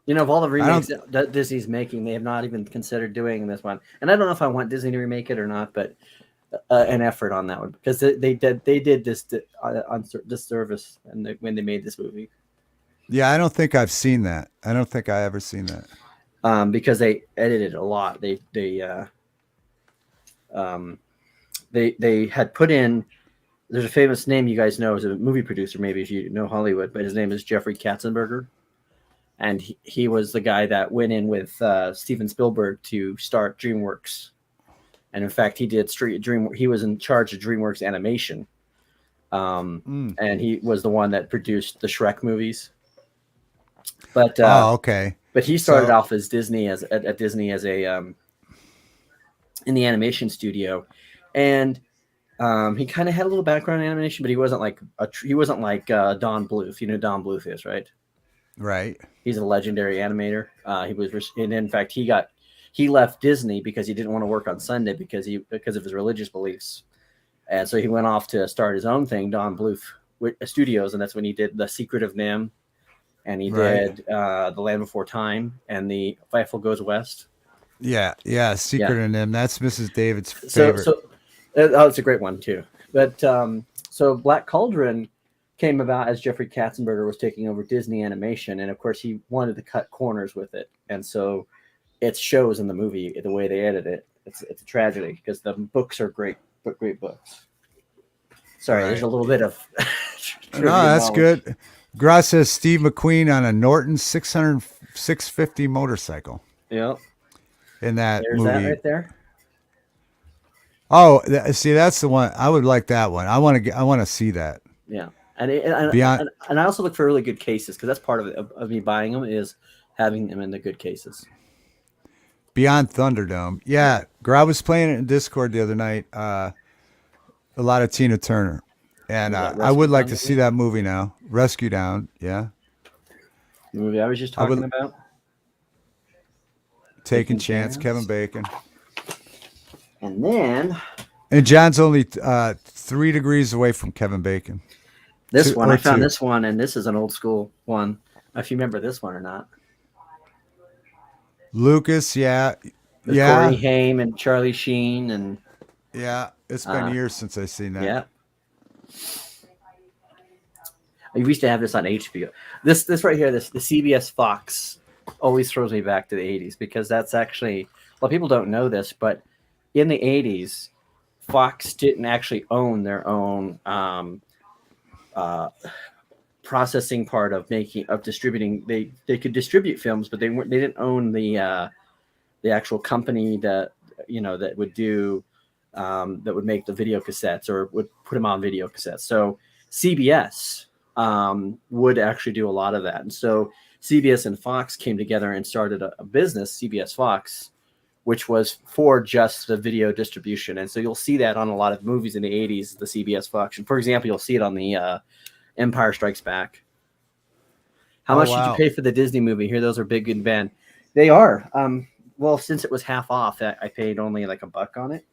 Of all the remakes that Disney's making, they have not even considered doing this one. And I don't know if I want Disney to remake it or not, but an effort on that one, because they did this on disservice when they made this movie. Yeah, I don't think I've seen that. I don't think I ever seen that. Because they edited a lot. They had put in. There's a famous name you guys know as a movie producer, maybe if you know Hollywood, but his name is Jeffrey Katzenberger, and he was the guy that went in with Steven Spielberg to start DreamWorks. And in fact, he did He was in charge of DreamWorks Animation, and he was the one that produced the Shrek movies. But okay. But he started off as Disney at Disney as a in the animation studio, and he kind of had a little background in animation, but he wasn't like Don Bluth. You know who Don Bluth is, right? Right. He's a legendary animator. And in fact, he left Disney because he didn't want to work on Sunday because of his religious beliefs, and so he went off to start his own thing, Don Bluth Studios, and that's when he did The Secret of NIMH and he Right. did The Land Before Time and The Fightful Goes West. Yeah, yeah. Yeah. Secret in Him. That's Mrs. David's So favorite. so oh, it's a great one too. But so Black Cauldron came about as Jeffrey Katzenberger was taking over Disney Animation, and of course he wanted to cut corners with it, and so it shows in the movie the way they edit it. It's a tragedy because the books are great, but great books. Sorry, there's Right. a little bit of No, trivia that's knowledge. good. Gross says Steve McQueen on a Norton 650 motorcycle Yeah, in that there's that movie. right there. Oh, see, that's the one. I would like that one. I want to see that. Yeah, and Beyond I also look for really good cases because that's part of it of me buying them is having them in the good cases. Beyond Thunderdome. Yeah, Grob was playing it in Discord the other night. A lot of Tina Turner, and Was that I Rescue would like Down to see movie? that movie now. Rescue Down. Yeah, The movie I was just I talking would. about, Taking Taking Chance. Kevin Chance, Bacon. and then And John's only 3 degrees away from Kevin Bacon. this one I found Two. this one, and this is an old school one. If you remember this one or not, Lucas. Yeah, with Corey yeah, Haim and Charlie Sheen, and yeah. It's been uh, years since I've seen that. yeah, we used to have this on HBO. This right here, this the CBS Fox always throws me back to the '80s because that's actually well, people don't know this, but in the '80s, Fox didn't actually own their own uh, processing part of making of distributing. They could distribute films, but they didn't own the actual company that that would do that would make the video cassettes or would put them on video cassettes. So CBS would actually do a lot of that, and so CBS and Fox came together and started a business, CBS Fox, which was for just the video distribution. And so you'll see that on a lot of movies in the '80s, the CBS Fox. And for example, you'll see it on the Empire Strikes Back. How Oh much did you wow. pay for the Disney movie? Here, those are big and bad. They are. Well, since it was half off, I paid only like $1 on it.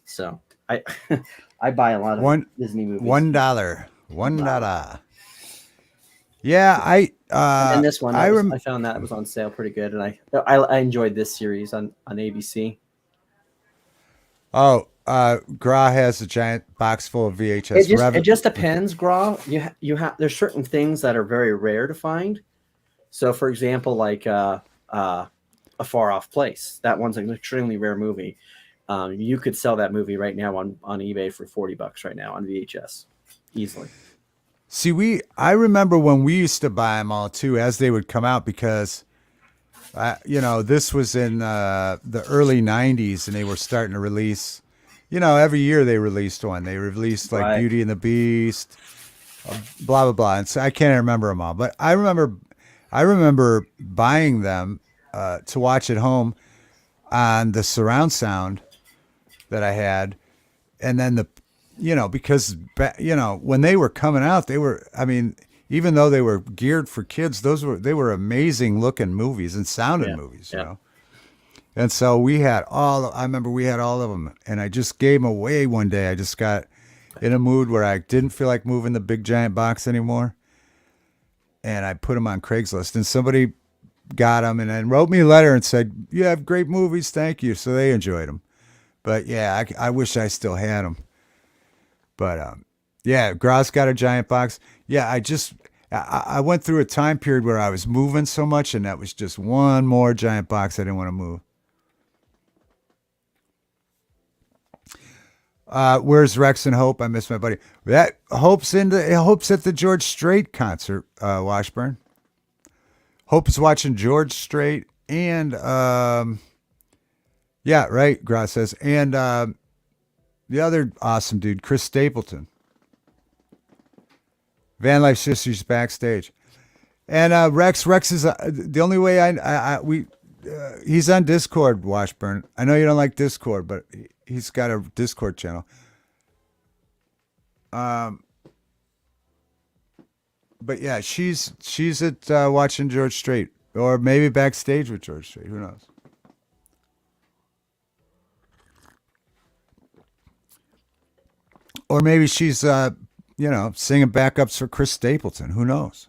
So I I buy a lot of One Disney movies. $1. $1. $1. Yeah, And then this one I that was rem I found that it was on sale pretty good, and I enjoyed this series on ABC. oh Gra has a giant box full of It VHS just it Rev. just depends, Gra. You have there's certain things that are very rare to find. So, for example, like a Far Off Place. That one's an extremely rare movie. You could sell that movie right now on eBay for $40 right now on VHS, easily. See, I remember when we used to buy them all too as they would come out because this was in the early 90s and they were starting to release, every year they released one. They released like Right. Beauty and the Beast, blah, blah, blah. And so I can't remember them all, but I remember buying them to watch at home on the surround sound that I had. And then because, when they were coming out, I mean, even though they were geared for kids, they were amazing looking movies and sounding Yeah. Yeah. movies. And so I remember we had all of them and I just gave them away one day. I just got in a mood where I didn't feel like moving the big giant box anymore. And I put them on Craigslist and somebody got them and then wrote me a letter and said, "You have great movies. Thank you." So they enjoyed them. But yeah, I wish I still had them. But yeah, Gross got a giant box. Yeah, I went through a time period where I was moving so much, and that was just one more giant box I didn't want to move. Where's Rex and Hope? I miss my buddy. That Hope's at the George Strait concert. Washburn. Hope is watching George Strait and yeah, right. Gross says and the other awesome dude, Chris Stapleton. Van Life Sisters backstage. And Rex is the only way he's on Discord, Washburn. I know you don't like Discord, but he's got a Discord channel. But yeah, she's at watching George Strait or maybe backstage with George Strait. Who knows? Or maybe she's singing backups for Chris Stapleton. Who knows?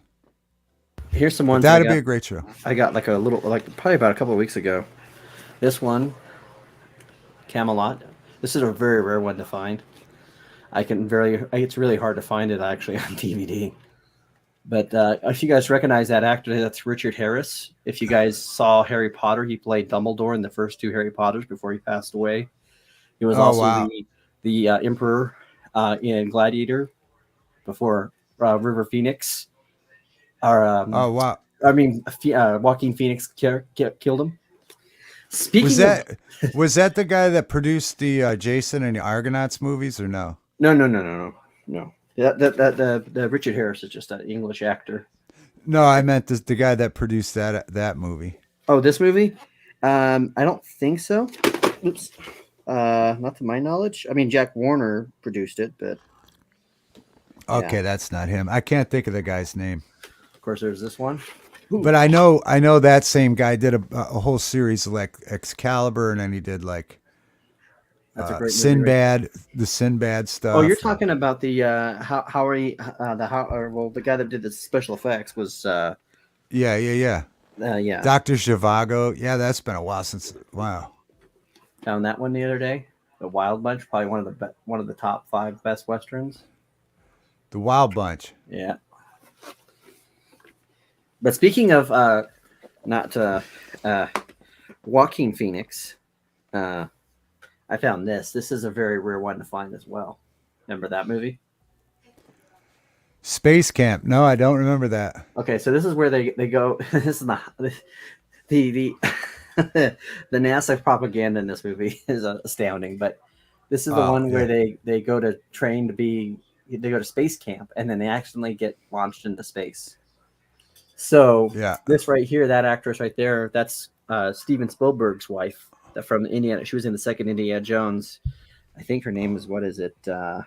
Here's some But ones I that'd be got. a great show. I got like a little, like probably about a couple of weeks ago. This one, Camelot. This is a very rare one to find. It's really hard to find it actually on DVD. But if you guys recognize that actor, that's Richard Harris. If you guys saw Harry Potter, he played Dumbledore in the first two Harry Potters before he passed away. He was Oh also wow. the Emperor in Gladiator before River Phoenix. Or Oh wow. Joaquin Phoenix killed him. Was Speaking of that the guy that produced the Jason and the Argonauts movies or no? no. The Richard Harris is just an English actor. No, I meant the guy that produced that movie. Oh, this movie? I don't think so. Oops. Not to my knowledge. I mean, Jack Warner produced it, but Okay, yeah. that's not him. I can't think of the guy's name. Of course, there's this one. But I know that same guy did a whole series like Excalibur, and then he did like That's a great movie. Sinbad, the Sinbad stuff. Oh, you're talking about the the guy that did the special effects was Yeah. yeah. Dr. Zhivago. Yeah, that's been a while since. Wow. Found that one the other day. The Wild Bunch, probably one of the top 5 best westerns. The Wild Bunch. Yeah. But speaking of not Joaquin Phoenix, I found this. This is a very rare one to find as well. Remember that movie? Space Camp. No, I don't remember that. Okay, so this is where they go. This is the the NASA propaganda in this movie is astounding. But this is the one where they go to train to be. They go to space camp and then they accidentally get launched into space. So this right here, that actress right there, that's Steven Spielberg's wife. That from Indiana. She was in the second Indiana Jones. I think her name is, what is it? I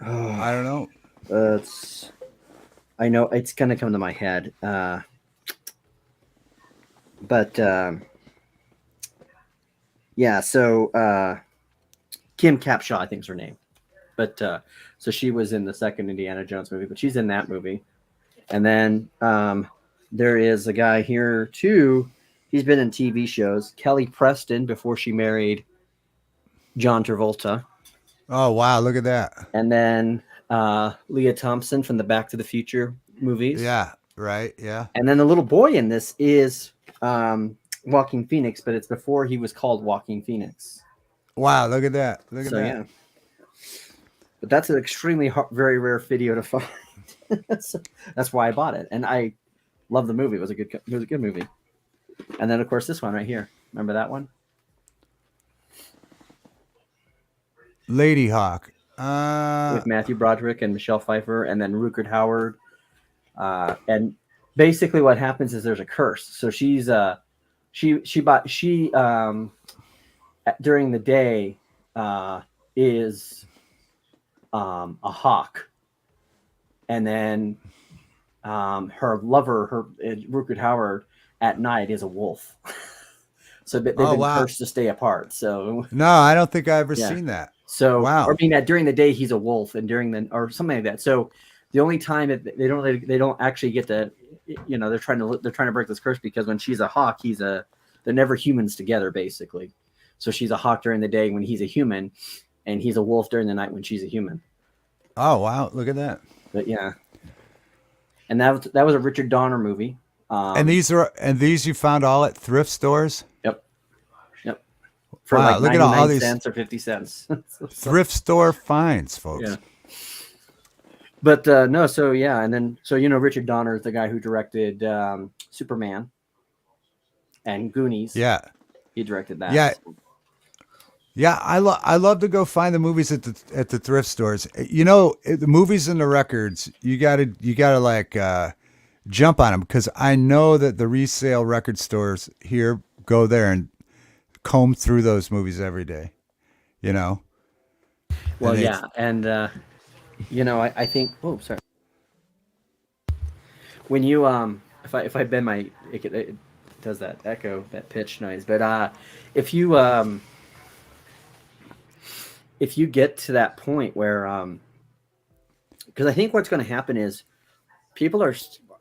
don't know. I know it's gonna come to my head. Yeah. So Kim Capshaw, I think is her name. But so she was in the second Indiana Jones movie, but she's in that movie. And then there is a guy here too. He's been in TV shows. Kelly Preston before she married John Travolta. Oh wow, look at that. And then Leah Thompson from the Back to the Future movies. Yeah, right. Yeah. And then the little boy in this is Joaquin Phoenix, but it's before he was called Joaquin Phoenix. Wow, look at that. Look at that. Yeah. But that's an extremely very rare video to find. So that's why I bought it, and I love the movie. It was a good movie. And then of course this one right here. Remember that one? Lady Hawk. With Matthew Broderick and Michelle Pfeiffer, and then Rutger Hauer. And basically, what happens is there's a curse. So she's during the day is a hawk, and then her lover, Rutger Hauer, at night is a wolf. So they've been cursed to stay apart. So no, I don't think I've ever seen that. So wow. I mean, during the day he's a wolf, and or something like that. So the only time they don't actually get to, they're trying to break this curse, because when she's a hawk, they're never humans together basically. So she's a hawk during the day when he's a human, and he's a wolf during the night when she's a human. Oh wow, look at that. But yeah, and that was a Richard Donner movie. And these you found all at thrift stores? Yep. For wow, like look 99 at all these cents or 50 cents. thrift store finds, folks. Yeah. But no, so yeah, and then Richard Donner is the guy who directed Superman and Goonies. Yeah, he directed that. Yeah, yeah. I love to go find the movies at the thrift stores. The movies and the records. You gotta like jump on them, because I know that the resale record stores here go there and comb through those movies every day. Well, yeah, and I think. Oh, sorry. When you if I bend my it does that echo, that pitch noise. But if you get to that point where because I think what's going to happen is people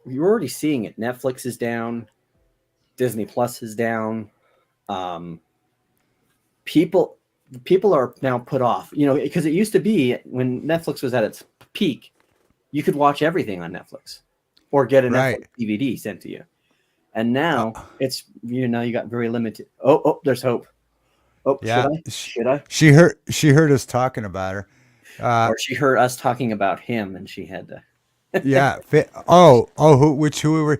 you're already seeing it. Netflix is down, Disney Plus is down. Um, people people are now put off, because it used to be when Netflix was at its peak, you could watch everything on Netflix or get a Netflix Right. DVD sent to you. And Uh, now it's you got very limited. Oh, there's hope. Oh, should yeah. I? Should I? She heard us talking about her. Uh, Or she heard us talking about him and she had to. yeah. Who we were.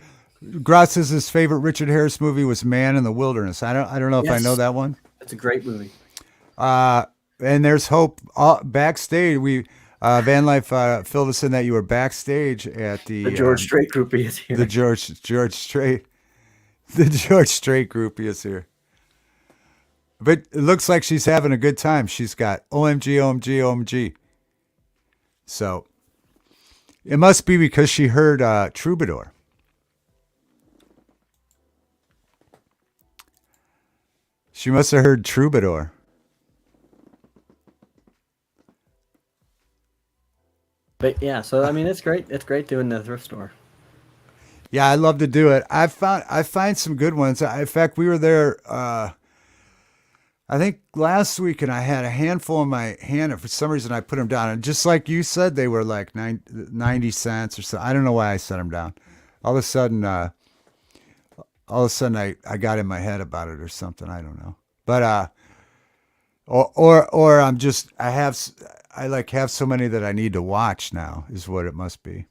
Gross says his favorite Richard Harris movie was Man in the Wilderness. I don't know if I know Yes, that one. it's a great movie. Uh, and there's hope backstage. Van Life filled us in that you were backstage at The George Strait groupie is the here. George Strait the George Strait groupie is here. But it looks like she's having a good time. She's got OMG, OMG, OMG. So it must be because she heard Troubadour. She must have heard Troubadour. But yeah, so I mean, it's great. It's great doing the thrift store. Yeah, I love to do it. I find some good ones. In fact, we were there. I think last week, and I had a handful in my hand, and for some reason I put them down. And just like you said, they were like 90 cents or so. I don't know why I set them down. All of a sudden, I got in my head about it or something. I don't know. But or I'm just I like have so many that I need to watch now is what it must be.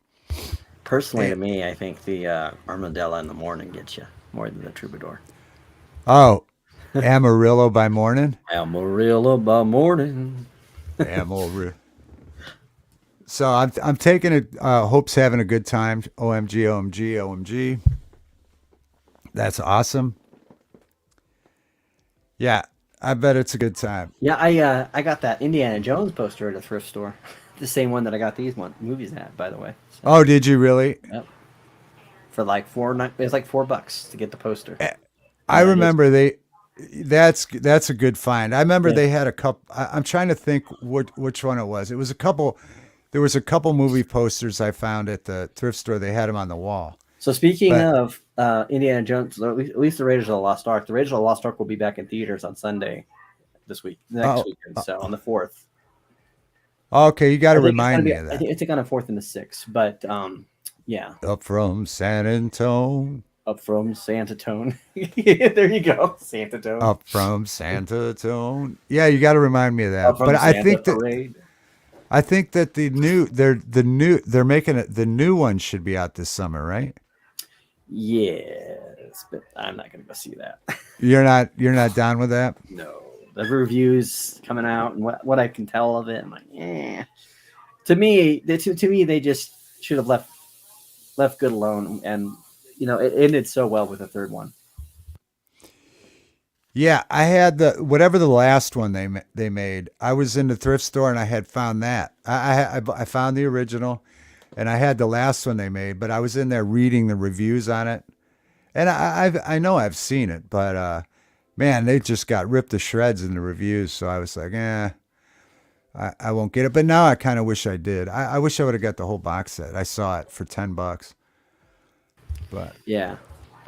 Personally, Eh, to me, I think the Armadillo in the morning gets you more than the Troubadour. Oh, Amarillo by morning. Amarillo by morning. Amarillo. So I'm taking it. Hope's having a good time. OMG, OMG, OMG. That's awesome. Yeah, I bet it's a good time. Yeah, I got that Indiana Jones poster at a thrift store, the same one that I got these movies at, by the way. So, Oh, did you really? yep, for like it's like $4 to get the poster. I And it's remember they. That's a good find. I remember yeah. they had a couple. I'm trying to think which one it was. It was a couple. There was a couple movie posters I found at the thrift store. They had them on the wall. So speaking But of Indiana Jones, or at least the Raiders of the Lost Ark, the Raiders of the Lost Ark will be back in theaters on Sunday next oh, weekend. So on the 4th. okay, you got to I think it's gonna remind be. me of I that. think it's on the 4th and the 6th. But yeah, Up from San Antonio. up from Santa Tone. There you go, Santa Tone. Up from Santa Tone. Yeah, you got to remind me of Up that. from But Santa Parade. I think that they're making it, the new one should be out this summer, right? Yes, but I'm not gonna go see that. You're not down with that? No, the reviews coming out and what I can tell of it, I'm like, eh. To me, they just should have left good alone, and it ended so well with the third one. Yeah, I had the whatever the last one they made. I was in the thrift store and I had found that. I found the original, and I had the last one they made. But I was in there reading the reviews on it, and I know I've seen it, but man, they just got ripped to shreds in the reviews. So I was like, I won't get it. But now I kind of wish I did. I wish I would have got the whole box set. I saw it for $10, but Yeah.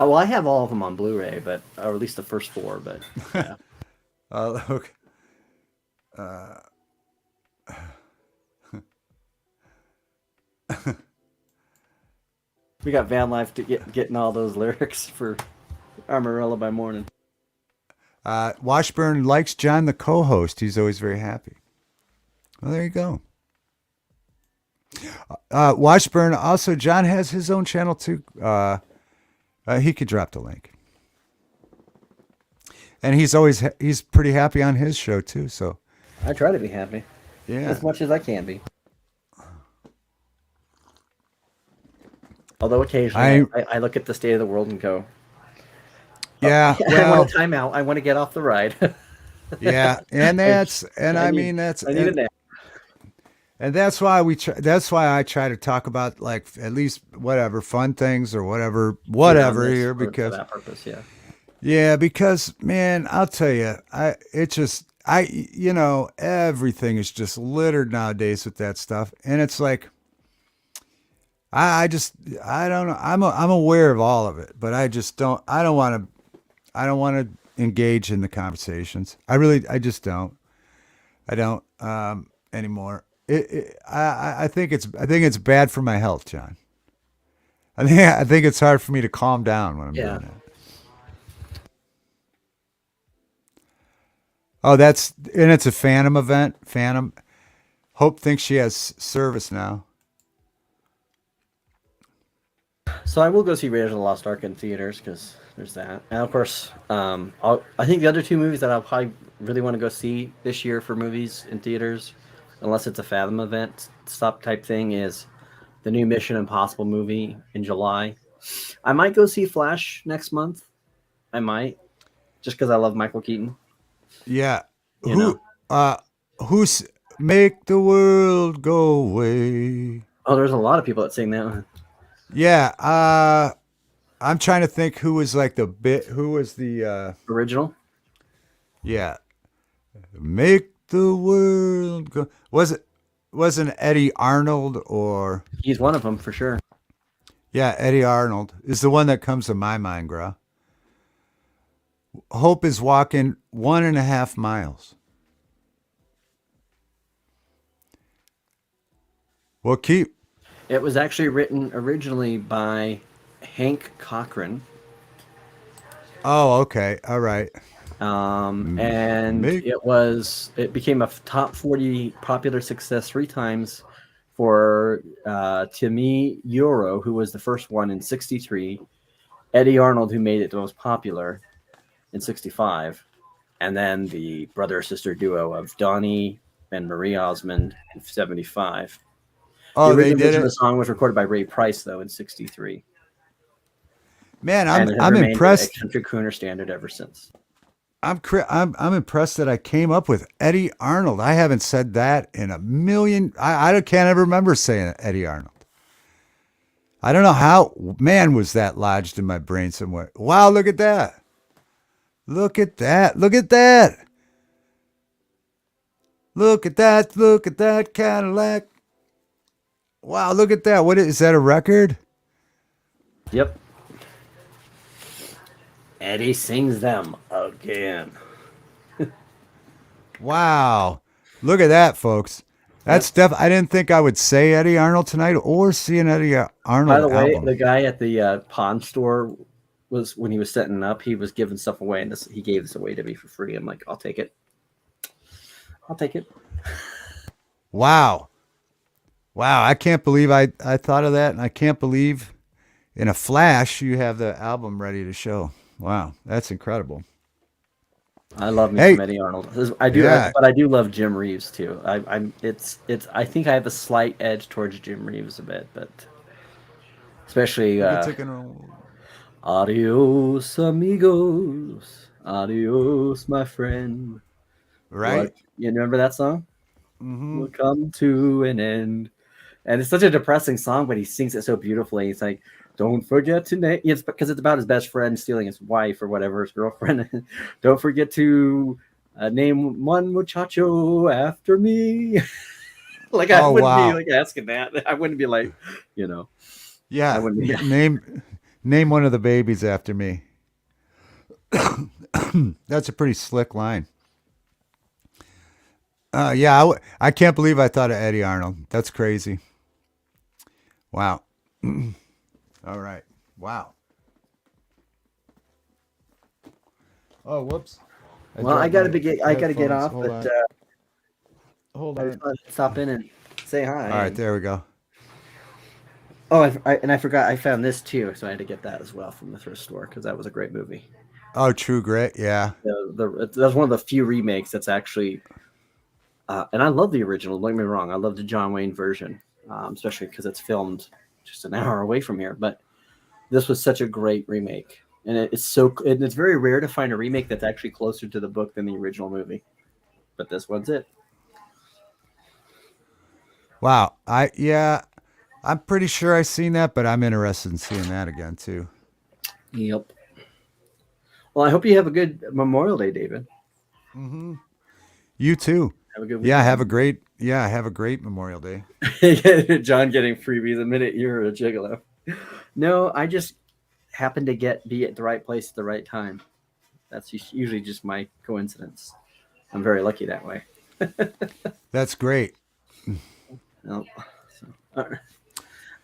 Oh well, I have all of them on Blu-ray, or at least the first four. But yeah, okay. Uh, we got Van Life to getting all those lyrics for Amarillo by Morning. Washburn likes John, the co-host. He's always very happy. Well, there you go. Washburn also, John has his own channel too. He could drop the link, and he's pretty happy on his show too. So I try to be happy yeah, as much as I can be. Although occasionally I look at the state of the world and go, yeah. I Well, want a timeout. I want to get off the ride. yeah, and I mean need a nap. and that's why that's why I try to talk about like at least whatever fun things or whatever On this here for because that purpose, yeah. yeah, because man, I'll tell you, everything is just littered nowadays with that stuff, and it's like I just I don't know. I'm aware of all of it, but I just don't. I don't want to engage in the conversations. I just don't. I don't anymore. I think it's bad for my health, John. I think it's hard for me to calm down when I'm Yeah. doing that. Oh, it's a Phantom event. Phantom. Hope thinks she has service now. So I will go see Raiders of the Lost Ark in theaters because there's that, and of course, I think the other two movies that I'll probably really want to go see this year for movies in theaters, unless it's a Fathom event stop type thing, is the new Mission Impossible movie in July. I might go see Flash next month. I might, just because I love Michael Keaton. Yeah. You know. Uh who's make the world go away? Oh, there's a lot of people that sing that one. Yeah, I'm trying to think who was like who was the Original. yeah, make the world go. Wasn't Eddie Arnold or He's one of them for sure. yeah, Eddie Arnold is the one that comes to my mind, bro. Hope is walking 1.5 miles. Well, keep. It was actually written originally by Hank Cochran. Oh, okay. All right. And Make it became a top 40 popular success three times for Timmy Euro, who was the first one in 63, Eddie Arnold, who made it the most popular in 65, and then the brother sister duo of Donnie and Marie Osmond in 75. The Oh, they original did version of it. the song was recorded by Ray Price, though, in 63, Man, and it has I'm remained a impressed. country crooner standard ever since. I'm impressed that I came up with Eddie Arnold. I haven't said that in a million. I can't ever remember saying Eddie Arnold. I don't know how. Man, was that lodged in my brain somewhere? Wow, look at that! Look at that! Look at that! Look at that! Look at that Cadillac! Wow, look at that! What is that? A record? Yep. Eddie sings them again. Wow, look at that, folks. Yep. That's I didn't think I would say Eddie Arnold tonight or see an Eddie By Arnold the way, album. the guy at the pawn store was when he was setting up, he was giving stuff away, and he gave this away to me for free. I'm like, I'll take it. I'll take it. Wow. Wow, I can't believe I thought of that, and I can't believe in a flash you have the album ready to show. Wow, that's incredible. I love me Hey, some Eddie Arnold. I do, yeah, but I do love Jim Reeves too. It's. I think I have a slight edge towards Jim Reeves a bit, but especially we could take an "Adios, amigos, adios, my friend." right. What you remember that song? Mm-hmm. Will come to an end. And it's such a depressing song, but he sings it so beautifully. He's like, "Don't forget to name." It's because it's about his best friend stealing his wife or whatever, his girlfriend. Don't forget to name one muchacho after me. Like I Oh wouldn't be wow, like asking that. I wouldn't be like, you know, I yeah. wouldn't be. Name one of the babies after me. That's a pretty slick line. Yeah, I can't believe I thought of Eddie Arnold. That's crazy. Wow. All right. Wow. Oh, whoops. Well, I gotta I gotta get headphones. off, Hold but on. Hold I just on. wanted to stop in and say hi. All right, And, there we go. oh, and I forgot I found this too, so I had to get that as well from the thrift store because that was a great movie. Oh, True Grit. Yeah. That's one of the few remakes that's actually, and I love the original. Don't get me wrong, I love the John Wayne version, especially because it's filmed just an hour away from here. But this was such a great remake, and it's very rare to find a remake that's actually closer to the book than the original movie. But this one's it. Wow. Yeah. I'm pretty sure I've seen that, but I'm interested in seeing that again too. Yep. Well, I hope you have a good Memorial Day, David. Mm-hmm. You too. Have a good Yeah. weekend. Yeah, have a great Memorial Day. John getting freebies the minute you're a gigolo. No, I just happen to be at the right place at the right time. That's usually just my coincidence. I'm very lucky that way. That's great. No, so,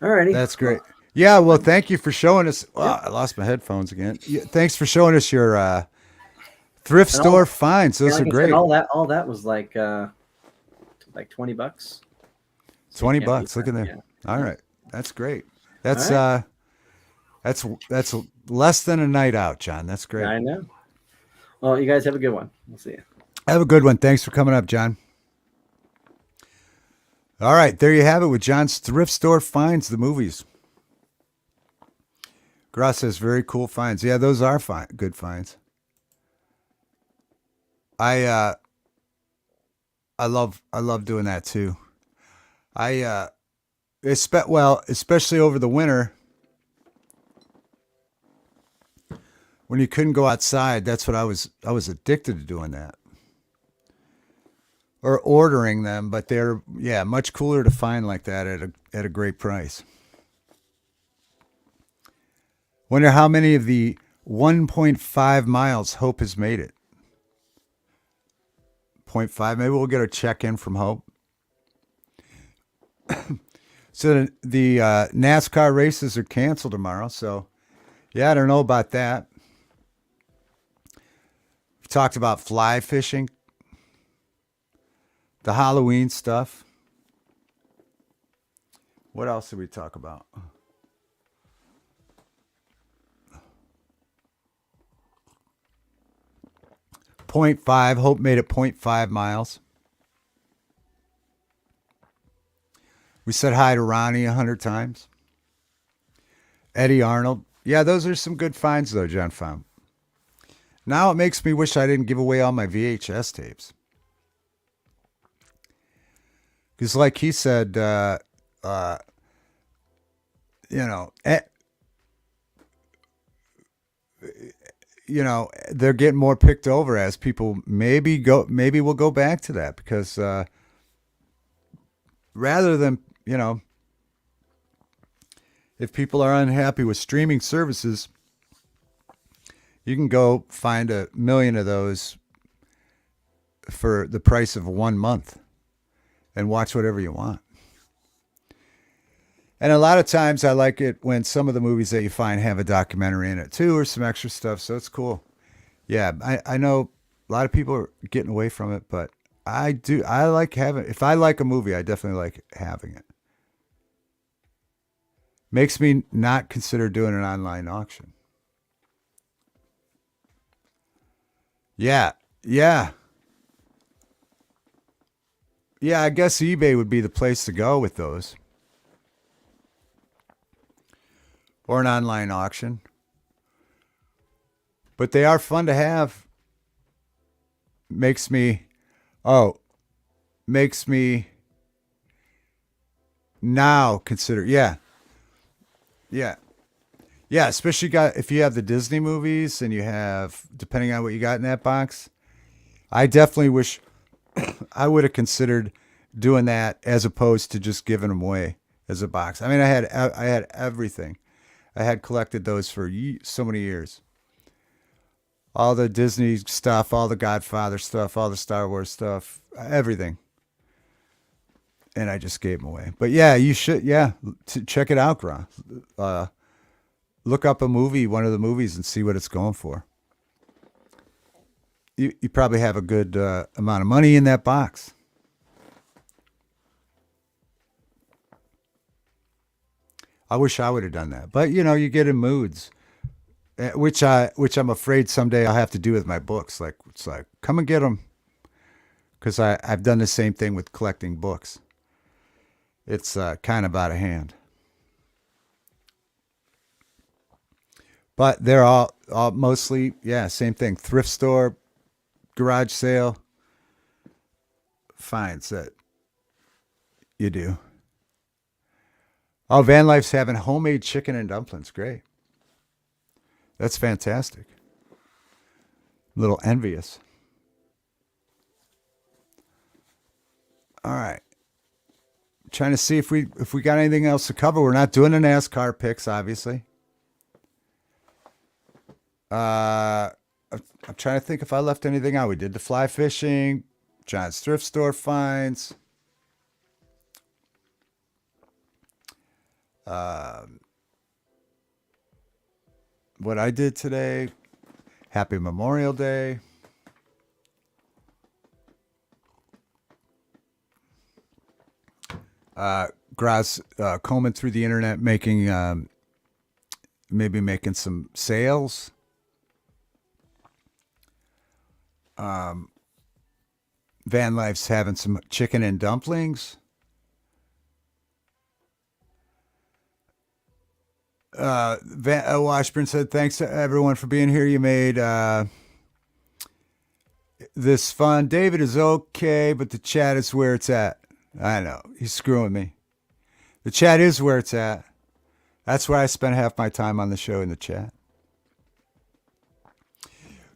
all righty. That's great. Yeah, well, thank you for showing us. Yep. Wow, I lost my headphones again. Yeah, thanks for showing us your thrift And store finds. Those like are I said, great. all that was like $20. So you 20 can't beat bucks. Look that. at there. Yeah. All Yeah. right. That's great. All That's right. that's less than a night out, John. That's great. I know. Well, you guys have a good one. We'll see you. Have a good one. Thanks for coming up, John. All right, there you have it with John's thrift store finds, the movies. Gross says very cool finds. Yeah, those are fine, good finds. I love doing that too. Especially over the winter when you couldn't go outside. That's what I was addicted to doing that. Or ordering them, but they're much cooler to find like that at a great price. Wonder how many of the 1.5 miles Hope has made it. 0.5. Maybe we'll get a check in from Hope. So the NASCAR races are canceled tomorrow. So yeah, I don't know about that. We talked about fly fishing, the Halloween stuff. What else did we talk about? 0.5. Hope made it 0.5 miles. We said hi to Ronnie 100 times. Eddie Arnold. Yeah, those are some good finds, though, John found. Now it makes me wish I didn't give away all my VHS tapes. Because like he said, they're getting more picked over as people maybe will go back to that because rather than, if people are unhappy with streaming services, you can go find 1 million of those for the price of 1 month and watch whatever you want. And a lot of times I like it when some of the movies that you find have a documentary in it too, or some extra stuff. So it's cool. Yeah, I know a lot of people are getting away from it, but I do. I like having, if I like a movie, I definitely like having it. Makes me not consider doing an online auction. Yeah. Yeah, I guess eBay would be the place to go with those. Or an online auction. But they are fun to have. Makes me now consider. Yeah. Especially if you have the Disney movies and you have, depending on what you got in that box. I definitely wish I would have considered doing that as opposed to just giving them away as a box. I mean, I had everything. I had collected those for so many years. All the Disney stuff, all the Godfather stuff, all the Star Wars stuff, everything. And I just gave them away. But yeah, you should, check it out, Gra. Look up a movie, one of the movies, and see what it's going for. You probably have a good amount of money in that box. I wish I would have done that. But, you get in moods, which I'm afraid someday I'll have to do with my books. Like, it's like, come and get them. Because I've done the same thing with collecting books. It's kind of out of hand. But they're all mostly, same thing. Thrift store, garage sale, finds that you do. Oh, Van Life's having homemade chicken and dumplings. Great. That's fantastic. A little envious. All right. trying to see if we got anything else to cover. We're not doing the NASCAR picks, obviously. I'm trying to think if I left anything out. We did the fly fishing, John's thrift store finds. What I did today. Happy Memorial Day. Graz combing through the internet, making maybe making some sales. Van Life's having some chicken and dumplings. Washburn said, thanks to everyone for being here. You made this fun. David is okay, but the chat is where it's at. I know. He's screwing me. The chat is where it's at. That's where I spend half my time on the show, in the chat.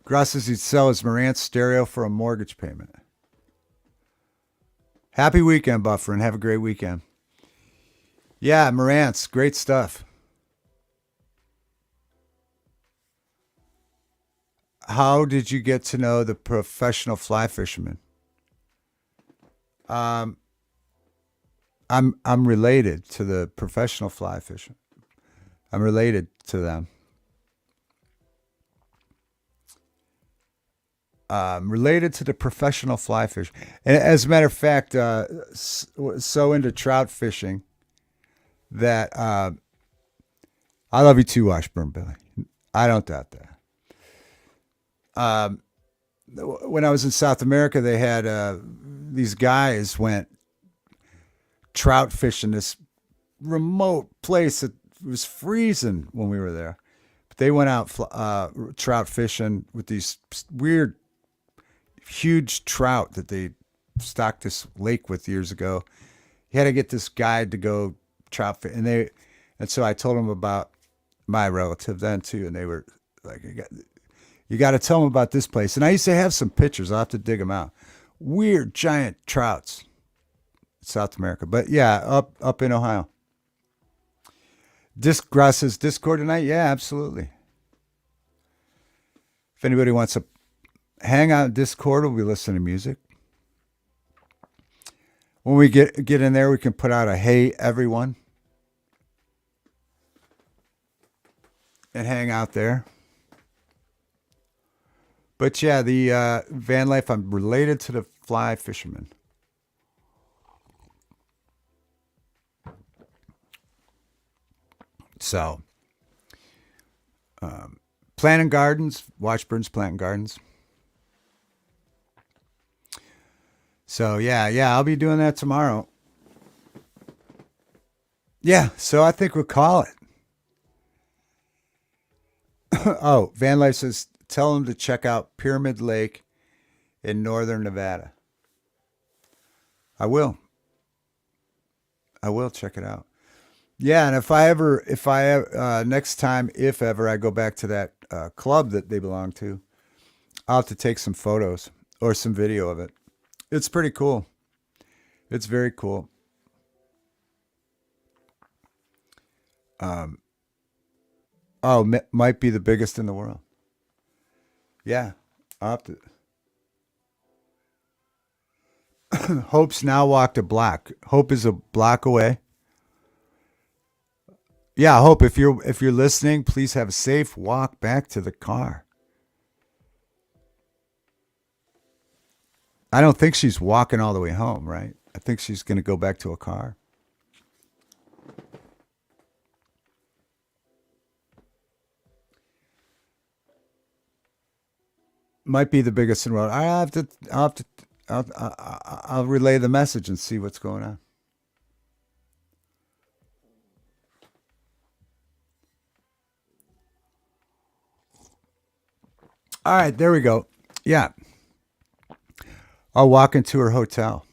Gross says he'd sell his Marantz stereo for a mortgage payment. Happy weekend, Buffer, and have a great weekend. Yeah, Marantz, great stuff. How did you get to know the professional fly fisherman? I'm related to the professional fly fisherman. I'm related to them. Related to the professional fly fish. And as a matter of fact, so into trout fishing that I love you too, Washburn Billy. I don't doubt that. When I was in South America, they had these guys went trout fishing this remote place that was freezing when we were there. But they went out trout fishing with these weird, huge trout that they stocked this lake with years ago. He had to get this guide to go trout fish, and so I told him about my relative then too, and they were like, "You got to tell them about this place." And I used to have some pictures. I'll have to dig them out. Weird giant trouts, South America, but yeah, up in Ohio. Gross says Discord tonight. Yeah, absolutely. If anybody wants to hang out in Discord, we'll be listening to music. When we get in there, we can put out a "Hey everyone" and hang out there. But yeah, the van life, I'm related to the fly fisherman. So, planting gardens, Washburn's planting gardens. So yeah, I'll be doing that tomorrow. Yeah, so I think we'll call it. Oh, Van Life says, tell them to check out Pyramid Lake in northern Nevada. I will check it out. Yeah, and if I next time, if ever I go back to that club that they belong to, I'll have to take some photos or some video of it. It's pretty cool. It's very cool. Might be the biggest in the world. Yeah, I'll have to. Hope's now walked a block. Hope is a block away. Yeah, Hope, if you're listening, please have a safe walk back to the car. I don't think she's walking all the way home, right? I think she's going to go back to a car. Might be the biggest in the world. I'll relay the message and see what's going on. All right, there we go. Yeah. I'll walk into her hotel.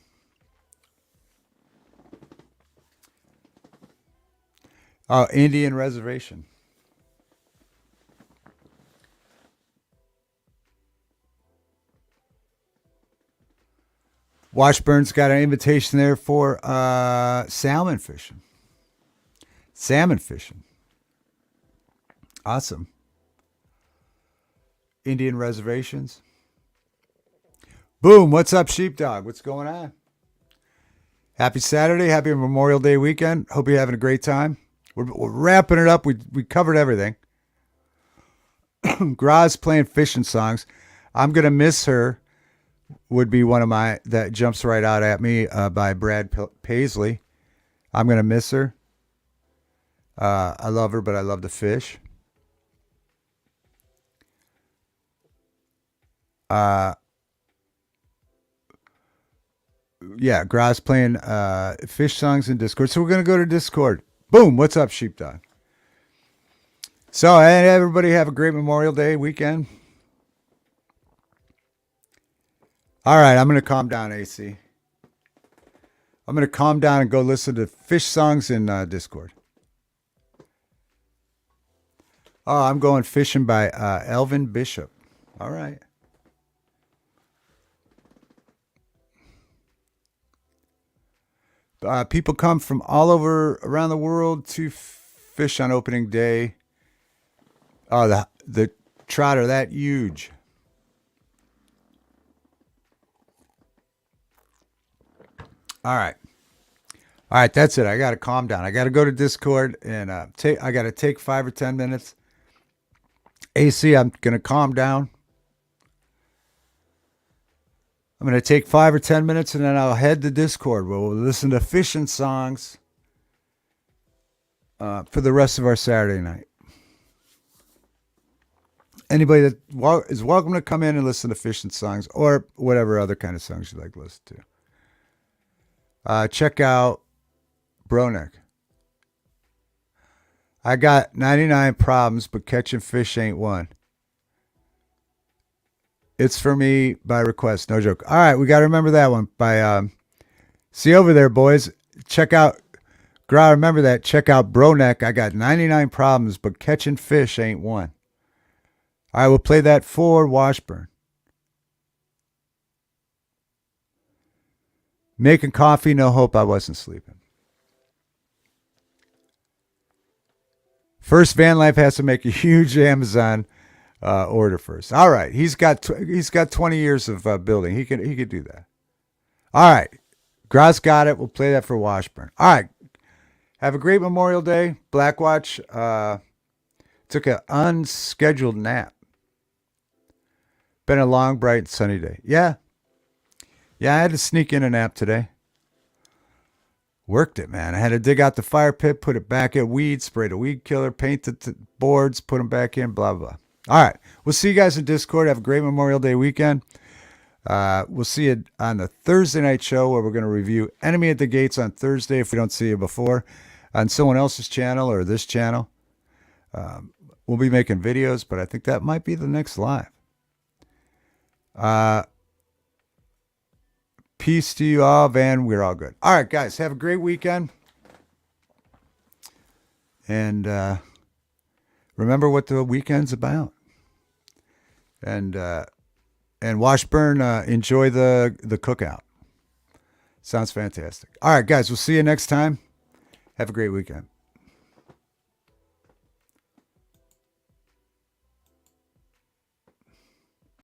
Oh, Indian Reservation. Washburn's got an invitation there for salmon fishing. Salmon fishing. Awesome. Indian reservations. Boom. What's up, Sheepdog? What's going on? Happy Saturday. Happy Memorial Day weekend. Hope you're having a great time. We're wrapping it up. We covered everything. Graz playing fishing songs. I'm going to Miss Her would be one of my, that jumps right out at me, by Brad Paisley. I'm going to miss her. I love her, but I love to fish. Yeah, Graz playing fish songs in Discord. So we're going to go to Discord. Boom. What's up, Sheepdog? So, and everybody have a great Memorial Day weekend. All right, I'm going to calm down, AC. I'm going to calm down and go listen to fish songs in Discord. Oh, I'm going fishing by Elvin Bishop. All right. People come from all over around the world to fish on opening day. Oh, the trout are that huge. All right. All right, that's it. I got to calm down. I got to go to Discord and I got to take 5 or 10 minutes. AC, I'm going to calm down. I'm going to take 5 or 10 minutes and then I'll head to Discord. We'll listen to fishing songs for the rest of our Saturday night. Anybody that is welcome to come in and listen to fishing songs or whatever other kind of songs you like to listen to. Check out Bronek. I got 99 problems, but catching fish ain't one. It's for me by request, no joke. All right, we got to remember that one. By see over there, boys. Check out. Remember that. Check out Bronek. I got 99 problems, but catching fish ain't one. All right, we'll play that for Washburn. Making coffee, no hope I wasn't sleeping. First, Van Life has to make a huge Amazon order first. All right, he's got 20 years of building. He could do that. All right, Graz got it. We'll play that for Washburn. All right, have a great Memorial Day. Blackwatch took an unscheduled nap. Been a long, bright, sunny day. Yeah, I had to sneak in a nap today. Worked it, man. I had to dig out the fire pit, put it back in, weed, sprayed a weed killer, painted the boards, put them back in, blah, blah. All right. We'll see you guys in Discord. Have a great Memorial Day weekend. We'll see you on the Thursday night show where we're going to review Enemy at the Gates on Thursday if we don't see you before on someone else's channel or this channel. We'll be making videos, but I think that might be the next live. Peace to you all, Van. We're all good. All right, guys. Have a great weekend. And remember what the weekend's about. And Washburn, enjoy the cookout. Sounds fantastic. All right, guys. We'll see you next time. Have a great weekend.